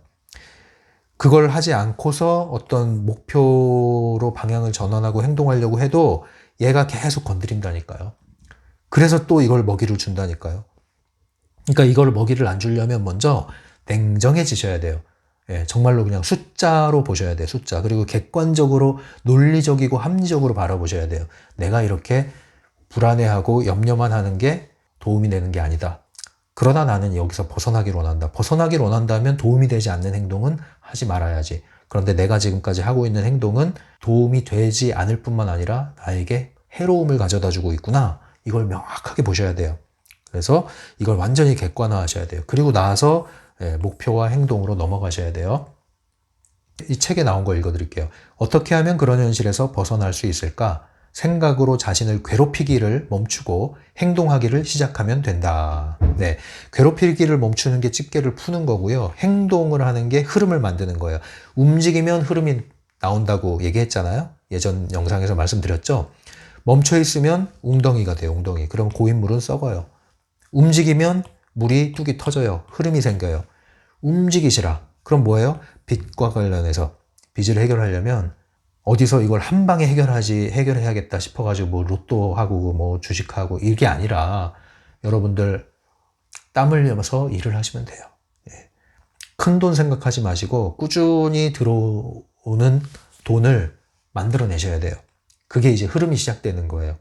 그걸 하지 않고서 어떤 목표로 방향을 전환하고 행동하려고 해도 얘가 계속 건드린다니까요. 그래서 또 이걸 먹이를 준다니까요. 그러니까 이걸 먹이를 안 주려면 먼저 냉정해지셔야 돼요. 예, 정말로 그냥 숫자로 보셔야 돼요. 숫자. 그리고 객관적으로 논리적이고 합리적으로 바라보셔야 돼요. 내가 이렇게 불안해하고 염려만 하는 게 도움이 되는 게 아니다. 그러나 나는 여기서 벗어나기를 원한다. 벗어나기를 원한다면 도움이 되지 않는 행동은 하지 말아야지. 그런데 내가 지금까지 하고 있는 행동은 도움이 되지 않을 뿐만 아니라 나에게 해로움을 가져다 주고 있구나. 이걸 명확하게 보셔야 돼요. 그래서 이걸 완전히 객관화하셔야 돼요. 그리고 나서 목표와 행동으로 넘어가셔야 돼요. 이 책에 나온 거 읽어드릴게요. 어떻게 하면 그런 현실에서 벗어날 수 있을까? 생각으로 자신을 괴롭히기를 멈추고 행동하기를 시작하면 된다. 네, 괴롭히기를 멈추는 게 집게를 푸는 거고요. 행동을 하는 게 흐름을 만드는 거예요. 움직이면 흐름이 나온다고 얘기했잖아요. 예전 영상에서 말씀드렸죠. 멈춰 있으면 웅덩이가 돼요. 웅덩이. 그럼 고인물은 썩어요. 움직이면 물이 뚝이 터져요. 흐름이 생겨요. 움직이시라. 그럼 뭐예요? 빚과 관련해서 빚을 해결하려면 어디서 이걸 한 방에 해결해야겠다 싶어가지고 뭐 로또하고 뭐 주식하고 이게 아니라 여러분들 땀 흘려서 일을 하시면 돼요. 큰 돈 생각하지 마시고 꾸준히 들어오는 돈을 만들어내셔야 돼요. 그게 이제 흐름이 시작되는 거예요.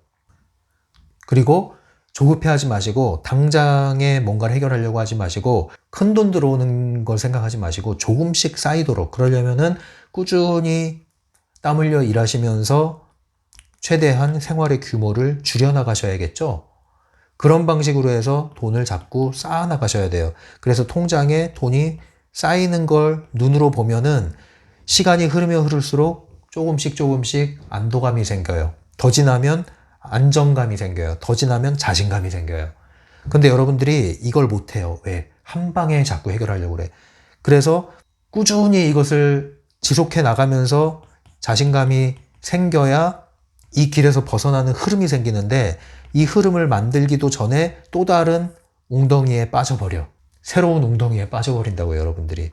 그리고 조급해하지 마시고 당장에 뭔가를 해결하려고 하지 마시고 큰 돈 들어오는 걸 생각하지 마시고 조금씩 쌓이도록 그러려면은 꾸준히 땀 흘려 일하시면서 최대한 생활의 규모를 줄여나가셔야겠죠. 그런 방식으로 해서 돈을 자꾸 쌓아나가셔야 돼요. 그래서 통장에 돈이 쌓이는 걸 눈으로 보면은 시간이 흐르면 흐를수록 조금씩 안도감이 생겨요. 더 지나면 안정감이 생겨요. 더 지나면 자신감이 생겨요. 근데 여러분들이 이걸 못해요. 왜? 한 방에 자꾸 해결하려고 그래. 그래서 꾸준히 이것을 지속해 나가면서 자신감이 생겨야 이 길에서 벗어나는 흐름이 생기는데 이 흐름을 만들기도 전에 또 다른 웅덩이에 빠져버려. 새로운 웅덩이에 빠져버린다고요, 여러분들이.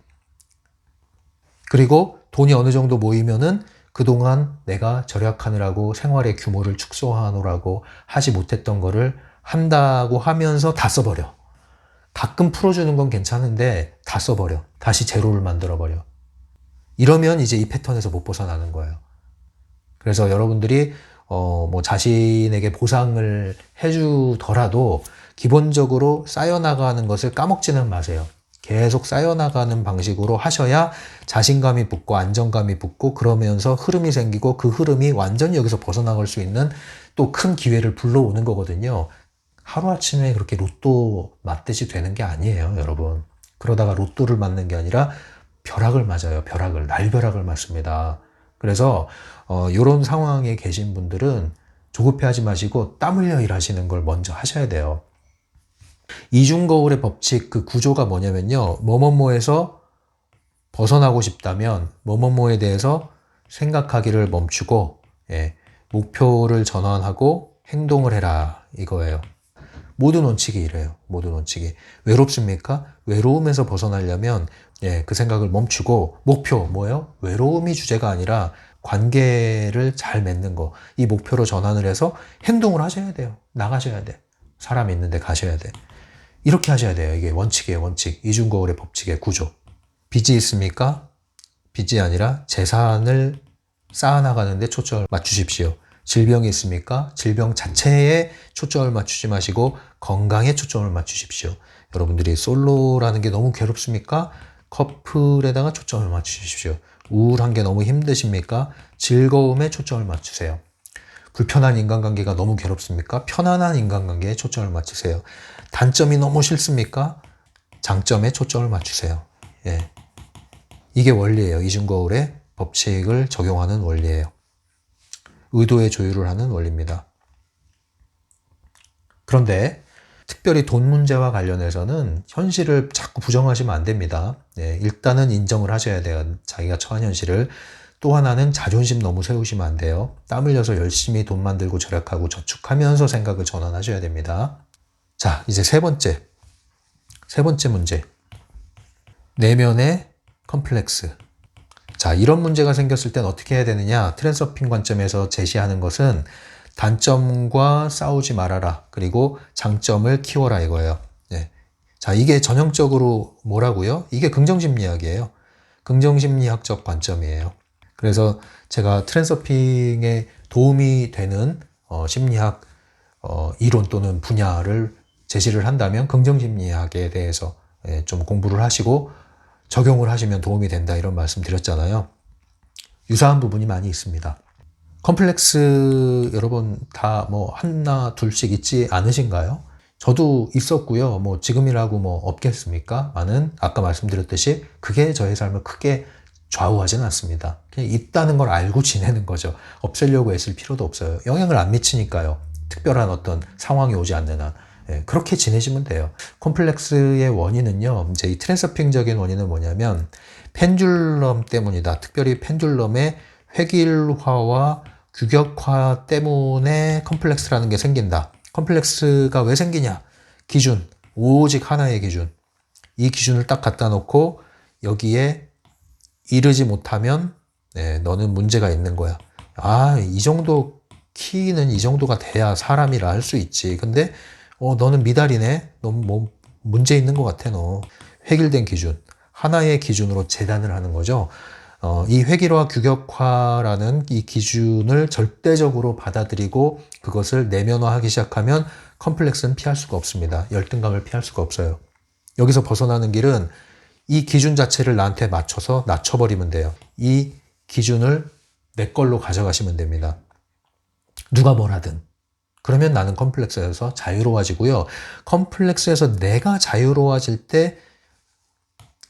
그리고 돈이 어느 정도 모이면은 그동안 내가 절약하느라고 생활의 규모를 축소하느라고 하지 못했던 거를 한다고 하면서 다 써버려. 가끔 풀어주는 건 괜찮은데 다 써버려. 다시 제로를 만들어버려. 이러면 이제 이 패턴에서 못 벗어나는 거예요. 그래서 여러분들이 뭐 자신에게 보상을 해주더라도 기본적으로 쌓여나가는 것을 까먹지는 마세요. 계속 쌓여나가는 방식으로 하셔야 자신감이 붙고 안정감이 붙고 그러면서 흐름이 생기고 그 흐름이 완전히 여기서 벗어나갈 수 있는 또 큰 기회를 불러오는 거거든요. 하루아침에 그렇게 로또 맞듯이 되는 게 아니에요, 여러분. 그러다가 로또를 맞는 게 아니라 벼락을 맞아요. 날벼락을 맞습니다. 그래서 이런 상황에 계신 분들은 조급해하지 마시고 땀 흘려 일하시는 걸 먼저 하셔야 돼요. 이중거울의 법칙 그 구조가 뭐냐면요. 뭐뭐뭐에서 벗어나고 싶다면 뭐뭐뭐에 대해서 생각하기를 멈추고 목표를 전환하고 행동을 해라 이거예요. 모든 원칙이 이래요. 모든 원칙이. 외롭습니까? 외로움에서 벗어나려면 그 생각을 멈추고 목표 뭐예요? 외로움이 주제가 아니라 관계를 잘 맺는 거. 이 목표로 전환을 해서 행동을 하셔야 돼요. 나가셔야 돼. 사람 있는데 가셔야 돼. 이렇게 하셔야 돼요. 이게 원칙이에요. 원칙. 이중거울의 법칙의 구조. 빚이 있습니까? 빚이 아니라 재산을 쌓아나가는 데 초점을 맞추십시오. 질병이 있습니까? 질병 자체에 초점을 맞추지 마시고 건강에 초점을 맞추십시오. 여러분들이 솔로라는 게 너무 괴롭습니까? 커플에다가 초점을 맞추십시오. 우울한 게 너무 힘드십니까? 즐거움에 초점을 맞추세요. 불편한 인간관계가 너무 괴롭습니까? 편안한 인간관계에 초점을 맞추세요. 단점이 너무 싫습니까? 장점에 초점을 맞추세요. 이게 원리예요. 이중거울의 법칙을 적용하는 원리예요. 의도의 조율을 하는 원리입니다. 그런데 특별히 돈 문제와 관련해서는 현실을 자꾸 부정하시면 안 됩니다. 네, 일단은 인정을 하셔야 돼요. 자기가 처한 현실을. 또 하나는 자존심 너무 세우시면 안 돼요. 땀 흘려서 열심히 돈 만들고 절약하고 저축하면서 생각을 전환하셔야 됩니다. 자, 이제 세 번째 문제. 내면의 컴플렉스. 자, 이런 문제가 생겼을 땐 어떻게 해야 되느냐? 트랜서핑 관점에서 제시하는 것은 단점과 싸우지 말아라. 그리고 장점을 키워라 이거예요. 네. 자, 이게 전형적으로 뭐라고요? 이게 긍정심리학이에요. 긍정심리학적 관점이에요. 그래서 제가 트랜서핑에 도움이 되는 심리학 이론 또는 분야를 제시를 한다면 긍정심리학에 대해서 좀 공부를 하시고 적용을 하시면 도움이 된다 이런 말씀 드렸잖아요. 유사한 부분이 많이 있습니다. 컴플렉스 여러분 다 뭐 하나 둘씩 있지 않으신가요? 저도 있었고요. 뭐 지금이라고 뭐 없겠습니까? 많은 아까 말씀드렸듯이 그게 저의 삶을 크게 좌우하지는 않습니다. 그냥 있다는 걸 알고 지내는 거죠. 없애려고 애쓸 필요도 없어요. 영향을 안 미치니까요. 특별한 어떤 상황이 오지 않는 한. 그렇게 지내시면 돼요. 콤플렉스의 원인은요, 이제 이 트랜서핑적인 원인은 뭐냐면, 펜듈럼 때문이다. 특별히 펜듈럼의 획일화와 규격화 때문에 컴플렉스라는 게 생긴다. 컴플렉스가 왜 생기냐? 기준. 오직 하나의 기준. 이 기준을 딱 갖다 놓고, 여기에 이르지 못하면, 너는 문제가 있는 거야. 아, 이 정도 키는 이 정도가 돼야 사람이라 할 수 있지. 근데, 너는 미달이네? 너무 뭐 문제 있는 것 같아, 너. 획일된 기준. 하나의 기준으로 재단을 하는 거죠. 이 획일화 규격화라는 이 기준을 절대적으로 받아들이고 그것을 내면화하기 시작하면 컴플렉스는 피할 수가 없습니다. 열등감을 피할 수가 없어요. 여기서 벗어나는 길은 이 기준 자체를 나한테 맞춰서 낮춰버리면 돼요. 이 기준을 내 걸로 가져가시면 됩니다. 누가 뭘 하든. 그러면 나는 컴플렉스에서 자유로워지고요. 컴플렉스에서 내가 자유로워질 때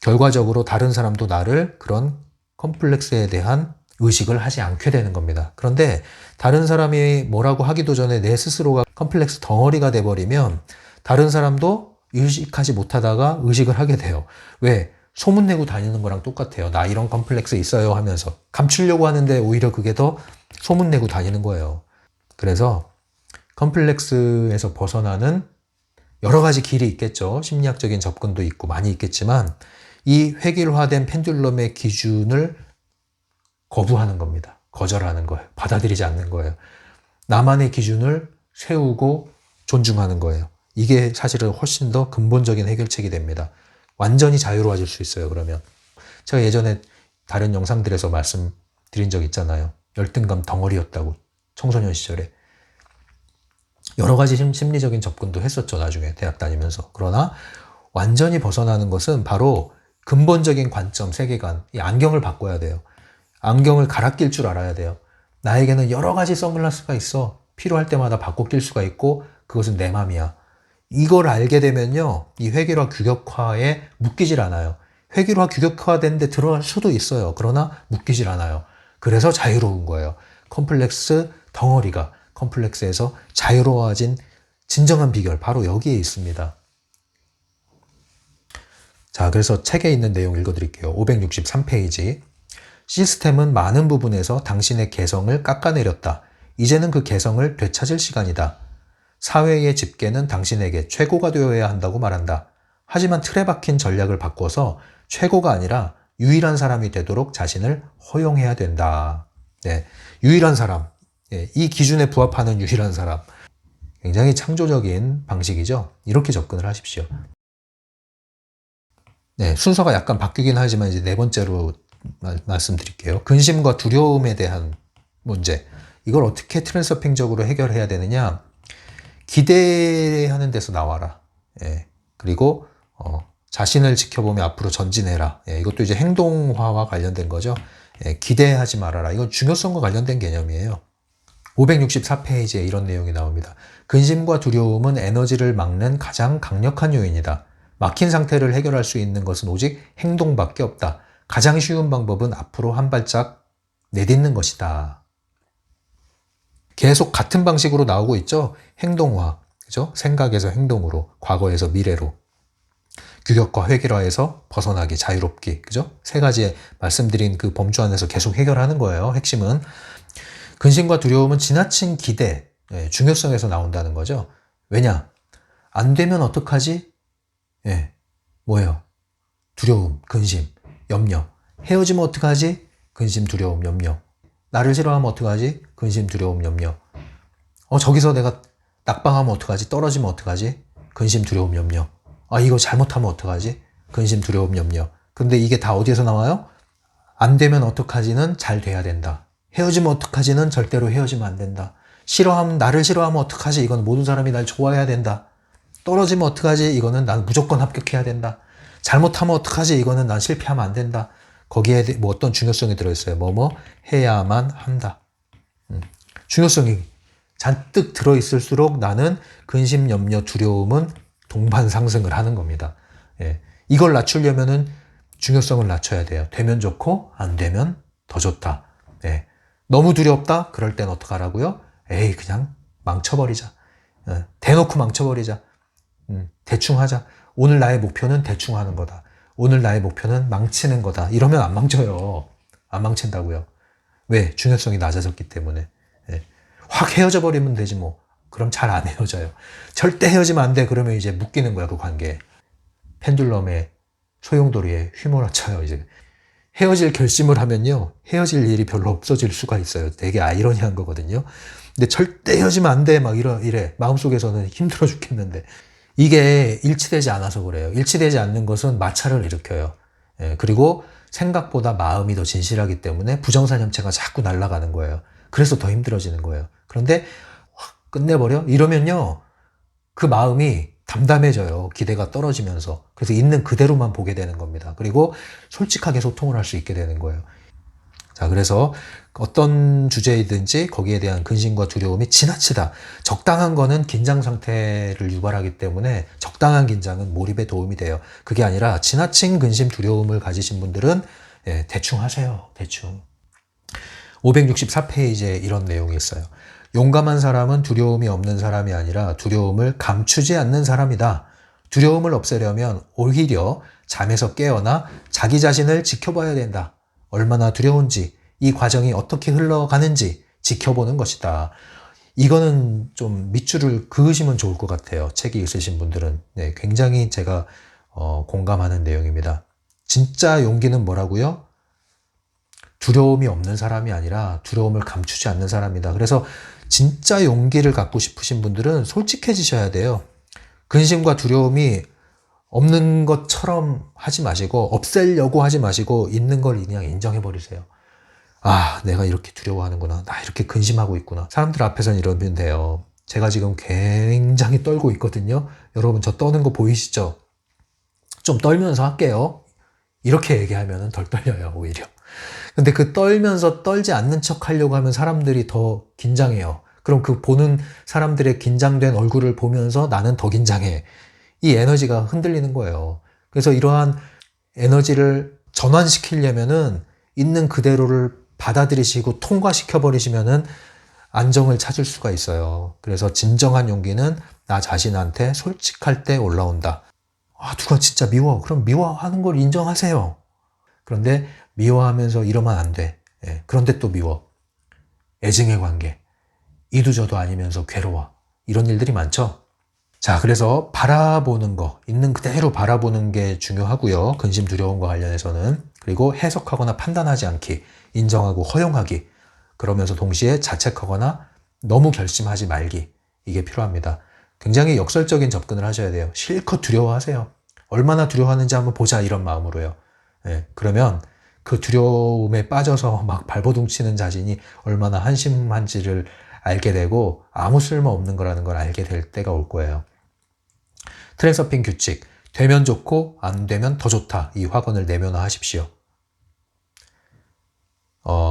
결과적으로 다른 사람도 나를 그런 컴플렉스에 대한 의식을 하지 않게 되는 겁니다. 그런데 다른 사람이 뭐라고 하기도 전에 내 스스로가 컴플렉스 덩어리가 돼버리면 다른 사람도 의식하지 못하다가 의식을 하게 돼요. 왜? 소문내고 다니는 거랑 똑같아요. 나 이런 컴플렉스 있어요 하면서 감추려고 하는데 오히려 그게 더 소문내고 다니는 거예요. 그래서 컴플렉스에서 벗어나는 여러 가지 길이 있겠죠. 심리학적인 접근도 있고 많이 있겠지만 이 획일화된 펜듈럼의 기준을 거부하는 겁니다. 거절하는 거예요. 받아들이지 않는 거예요. 나만의 기준을 세우고 존중하는 거예요. 이게 사실은 훨씬 더 근본적인 해결책이 됩니다. 완전히 자유로워질 수 있어요. 그러면 제가 예전에 다른 영상들에서 말씀드린 적 있잖아요. 열등감 덩어리였다고 청소년 시절에. 여러 가지 심리적인 접근도 했었죠. 나중에 대학 다니면서. 그러나 완전히 벗어나는 것은 바로 근본적인 관점, 세계관, 이 안경을 바꿔야 돼요. 안경을 갈아 낄 줄 알아야 돼요. 나에게는 여러 가지 선글라스가 있어. 필요할 때마다 바꿔 낄 수가 있고 그것은 내 맘이야. 이걸 알게 되면요. 이 획일화 규격화에 묶이질 않아요. 획일화 규격화된 데 들어갈 수도 있어요. 그러나 묶이질 않아요. 그래서 자유로운 거예요. 컴플렉스 덩어리가 컴플렉스에서 자유로워진 진정한 비결 바로 여기에 있습니다. 자, 그래서 책에 있는 내용 읽어드릴게요. 563페이지. 시스템은 많은 부분에서 당신의 개성을 깎아내렸다. 이제는 그 개성을 되찾을 시간이다. 사회의 집계는 당신에게 최고가 되어야 한다고 말한다. 하지만 틀에 박힌 전략을 바꿔서 최고가 아니라 유일한 사람이 되도록 자신을 허용해야 된다. 네, 유일한 사람. 이 기준에 부합하는 유일한 사람. 굉장히 창조적인 방식이죠. 이렇게 접근을 하십시오. 네, 순서가 약간 바뀌긴 하지만 이제 네 번째로 말씀드릴게요. 근심과 두려움에 대한 문제. 이걸 어떻게 트랜서핑적으로 해결해야 되느냐? 기대하는 데서 나와라. 그리고 자신을 지켜보며 앞으로 전진해라. 이것도 이제 행동화와 관련된 거죠. 기대하지 말아라. 이건 중요성과 관련된 개념이에요. 564페이지에 이런 내용이 나옵니다. 근심과 두려움은 에너지를 막는 가장 강력한 요인이다. 막힌 상태를 해결할 수 있는 것은 오직 행동밖에 없다. 가장 쉬운 방법은 앞으로 한 발짝 내딛는 것이다. 계속 같은 방식으로 나오고 있죠. 행동화. 그죠? 생각에서 행동으로, 과거에서 미래로, 규격과 획일화에서 벗어나기, 자유롭기, 그죠? 세 가지의 말씀드린 그 범주 안에서 계속 해결하는 거예요. 핵심은. 근심과 두려움은 지나친 기대, 중요성에서 나온다는 거죠. 왜냐? 안 되면 어떡하지? 뭐예요? 두려움, 근심, 염려. 헤어지면 어떡하지? 근심, 두려움, 염려. 나를 싫어하면 어떡하지? 근심, 두려움, 염려. 저기서 내가 낙방하면 어떡하지? 떨어지면 어떡하지? 근심, 두려움, 염려. 이거 잘못하면 어떡하지? 근심, 두려움, 염려. 근데 이게 다 어디에서 나와요? 안 되면 어떡하지는 잘 돼야 된다. 헤어지면 어떡하지는 절대로 헤어지면 안 된다. 나를 싫어하면 어떡하지? 이건 모든 사람이 날 좋아해야 된다. 떨어지면 어떡하지? 이거는 난 무조건 합격해야 된다. 잘못하면 어떡하지? 이거는 난 실패하면 안 된다. 거기에 뭐 어떤 중요성이 들어있어요. 해야만 한다. 중요성이 잔뜩 들어있을수록 나는 근심, 염려, 두려움은 동반 상승을 하는 겁니다. 이걸 낮추려면은 중요성을 낮춰야 돼요. 되면 좋고 안 되면 더 좋다. 너무 두렵다? 그럴 땐 어떡하라고요? 그냥 망쳐버리자. 대놓고 망쳐버리자. 대충 하자. 오늘 나의 목표는 대충 하는 거다. 오늘 나의 목표는 망치는 거다. 이러면 안 망쳐요. 안 망친다고요. 왜? 중요성이 낮아졌기 때문에. 확 헤어져 버리면 되지 뭐. 그럼 잘 안 헤어져요. 절대 헤어지면 안 돼. 그러면 이제 묶이는 거야, 그 관계. 펜듈럼의 소용돌이에 휘몰아쳐요, 이제. 헤어질 결심을 하면요, 헤어질 일이 별로 없어질 수가 있어요. 되게 아이러니한 거거든요. 근데 절대 헤어지면 안 돼. 막 이래. 마음속에서는 힘들어 죽겠는데. 이게 일치되지 않아서 그래요. 일치되지 않는 것은 마찰을 일으켜요. 그리고 생각보다 마음이 더 진실하기 때문에 부정사념체가 자꾸 날아가는 거예요. 그래서 더 힘들어지는 거예요. 그런데 확 끝내버려? 이러면요, 그 마음이 담담해져요. 기대가 떨어지면서. 그래서 있는 그대로만 보게 되는 겁니다. 그리고 솔직하게 소통을 할 수 있게 되는 거예요. 자, 그래서 어떤 주제이든지 거기에 대한 근심과 두려움이 지나치다. 적당한 거는 긴장 상태를 유발하기 때문에 적당한 긴장은 몰입에 도움이 돼요. 그게 아니라 지나친 근심, 두려움을 가지신 분들은 대충 하세요. 대충. 564페이지에 이런 내용이 있어요. 용감한 사람은 두려움이 없는 사람이 아니라 두려움을 감추지 않는 사람이다. 두려움을 없애려면 오히려 잠에서 깨어나 자기 자신을 지켜봐야 된다. 얼마나 두려운지, 이 과정이 어떻게 흘러가는지 지켜보는 것이다. 이거는 좀 밑줄을 그으시면 좋을 것 같아요. 책이 있으신 분들은. 굉장히 제가 공감하는 내용입니다. 진짜 용기는 뭐라고요? 두려움이 없는 사람이 아니라 두려움을 감추지 않는 사람이다. 그래서 진짜 용기를 갖고 싶으신 분들은 솔직해지셔야 돼요. 근심과 두려움이 없는 것처럼 하지 마시고 없애려고 하지 마시고 있는 걸 그냥 인정해버리세요. 내가 이렇게 두려워하는구나. 나 이렇게 근심하고 있구나. 사람들 앞에서는 이러면 돼요. 제가 지금 굉장히 떨고 있거든요. 여러분 저 떠는 거 보이시죠? 좀 떨면서 할게요. 이렇게 얘기하면 덜 떨려요, 오히려. 근데 그 떨면서 떨지 않는 척 하려고 하면 사람들이 더 긴장해요. 그럼 그 보는 사람들의 긴장된 얼굴을 보면서 나는 더 긴장해. 이 에너지가 흔들리는 거예요. 그래서 이러한 에너지를 전환시키려면은 있는 그대로를 받아들이시고 통과시켜버리시면은 안정을 찾을 수가 있어요. 그래서 진정한 용기는 나 자신한테 솔직할 때 올라온다. 누가 진짜 미워. 그럼 미워하는 걸 인정하세요. 그런데 미워하면서 이러면 안 돼. 그런데 또 미워. 애증의 관계. 이도저도 아니면서 괴로워. 이런 일들이 많죠. 자, 그래서 바라보는 거, 있는 그대로 바라보는 게 중요하고요. 근심, 두려움과 관련해서는. 그리고 해석하거나 판단하지 않기, 인정하고 허용하기. 그러면서 동시에 자책하거나 너무 결심하지 말기. 이게 필요합니다. 굉장히 역설적인 접근을 하셔야 돼요. 실컷 두려워하세요. 얼마나 두려워하는지 한번 보자, 이런 마음으로요. 그러면 그 두려움에 빠져서 막 발버둥 치는 자신이 얼마나 한심한지를 알게 되고 아무 쓸모없는 거라는 걸 알게 될 때가 올 거예요. 트랜서핑 규칙. 되면 좋고 안 되면 더 좋다. 이 확언을 내면화하십시오.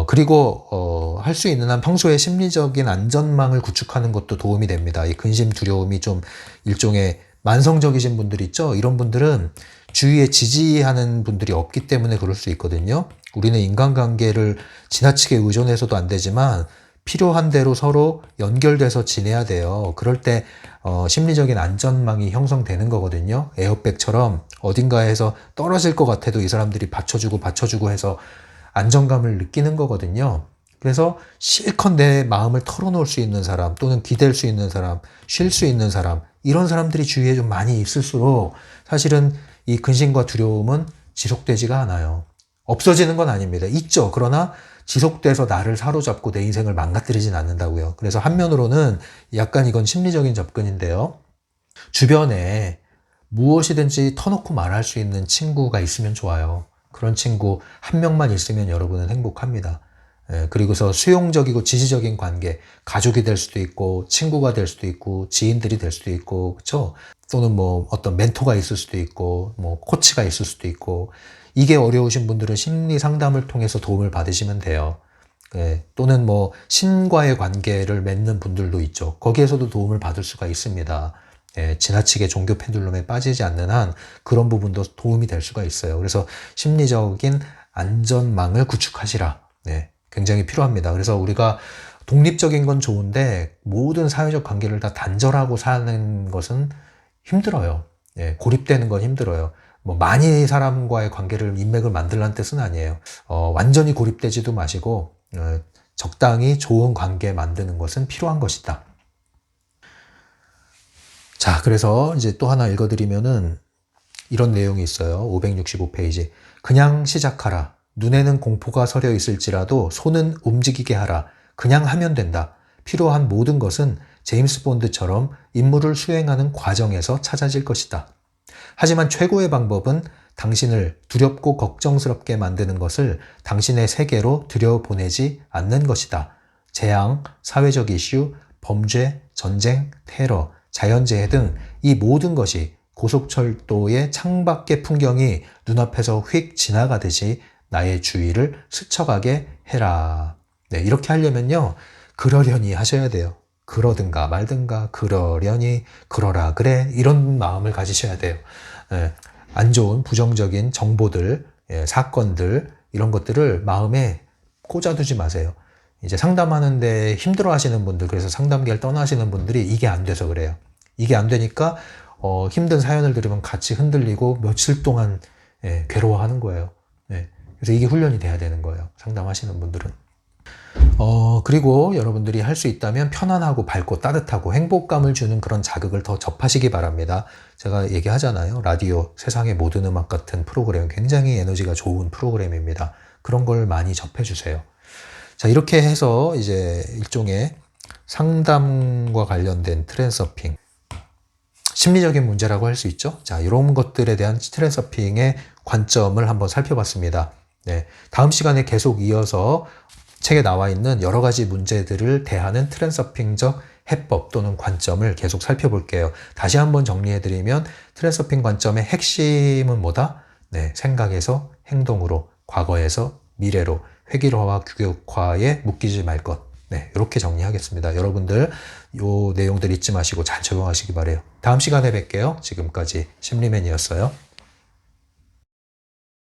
그리고 할 수 있는 한 평소에 심리적인 안전망을 구축하는 것도 도움이 됩니다. 이 근심, 두려움이 좀 일종의 만성적이신 분들 있죠? 이런 분들은 주위에 지지하는 분들이 없기 때문에 그럴 수 있거든요. 우리는 인간관계를 지나치게 의존해서도 안 되지만 필요한 대로 서로 연결돼서 지내야 돼요. 그럴 때 심리적인 안전망이 형성되는 거거든요. 에어백처럼 어딘가에서 떨어질 것 같아도 이 사람들이 받쳐주고 해서 안정감을 느끼는 거거든요. 그래서 실컷 내 마음을 털어놓을 수 있는 사람, 또는 기댈 수 있는 사람, 쉴 수 있는 사람, 이런 사람들이 주위에 좀 많이 있을수록 사실은 이 근심과 두려움은 지속되지가 않아요. 없어지는 건 아닙니다. 있죠. 그러나 지속돼서 나를 사로잡고 내 인생을 망가뜨리진 않는다고요. 그래서 한면으로는 약간 이건 심리적인 접근인데요. 주변에 무엇이든지 터놓고 말할 수 있는 친구가 있으면 좋아요. 그런 친구 한 명만 있으면 여러분은 행복합니다. 그리고서 수용적이고 지지적인 관계, 가족이 될 수도 있고, 친구가 될 수도 있고, 지인들이 될 수도 있고, 그렇죠? 또는 뭐 어떤 멘토가 있을 수도 있고, 뭐 코치가 있을 수도 있고, 이게 어려우신 분들은 심리 상담을 통해서 도움을 받으시면 돼요. 또는 뭐 신과의 관계를 맺는 분들도 있죠. 거기에서도 도움을 받을 수가 있습니다. 지나치게 종교 펜듈럼에 빠지지 않는 한 그런 부분도 도움이 될 수가 있어요. 그래서 심리적인 안전망을 구축하시라. 굉장히 필요합니다. 그래서 우리가 독립적인 건 좋은데 모든 사회적 관계를 다 단절하고 사는 것은 힘들어요. 고립되는 건 힘들어요. 뭐 많이 사람과의 관계를 인맥을 만들라는 뜻은 아니에요. 완전히 고립되지도 마시고 적당히 좋은 관계 만드는 것은 필요한 것이다. 자, 그래서 이제 또 하나 읽어드리면은 이런 내용이 있어요. 565페이지. 그냥 시작하라. 눈에는 공포가 서려 있을지라도 손은 움직이게 하라. 그냥 하면 된다. 필요한 모든 것은 제임스 본드처럼 임무를 수행하는 과정에서 찾아질 것이다. 하지만 최고의 방법은 당신을 두렵고 걱정스럽게 만드는 것을 당신의 세계로 들여보내지 않는 것이다. 재앙, 사회적 이슈, 범죄, 전쟁, 테러, 자연재해 등 이 모든 것이 고속철도의 창밖의 풍경이 눈앞에서 휙 지나가듯이 나의 주위를 스쳐가게 해라. 이렇게 하려면요. 그러려니 하셔야 돼요. 그러든가 말든가 그러려니 그러라 그래 이런 마음을 가지셔야 돼요. 안 좋은 부정적인 정보들, 사건들 이런 것들을 마음에 꽂아두지 마세요. 이제 상담하는데 힘들어 하시는 분들, 그래서 상담기를 떠나시는 분들이 이게 안 돼서 그래요. 이게 안 되니까 힘든 사연을 들으면 같이 흔들리고 며칠 동안 괴로워하는 거예요. 그래서 이게 훈련이 돼야 되는 거예요. 상담하시는 분들은. 그리고 여러분들이 할 수 있다면 편안하고 밝고 따뜻하고 행복감을 주는 그런 자극을 더 접하시기 바랍니다. 제가 얘기하잖아요. 라디오, 세상의 모든 음악 같은 프로그램, 굉장히 에너지가 좋은 프로그램입니다. 그런 걸 많이 접해주세요. 자, 이렇게 해서 이제 일종의 상담과 관련된 트랜서핑, 심리적인 문제라고 할 수 있죠. 자, 이런 것들에 대한 트랜서핑의 관점을 한번 살펴봤습니다. 다음 시간에 계속 이어서 책에 나와 있는 여러 가지 문제들을 대하는 트랜서핑적 해법 또는 관점을 계속 살펴볼게요. 다시 한번 정리해드리면 트랜서핑 관점의 핵심은 뭐다? 생각에서 행동으로, 과거에서 미래로, 획일화와 규격화에 묶이지 말 것. 이렇게 정리하겠습니다. 여러분들 이 내용들 잊지 마시고 잘 적용하시기 바래요. 다음 시간에 뵐게요. 지금까지 심리맨이었어요.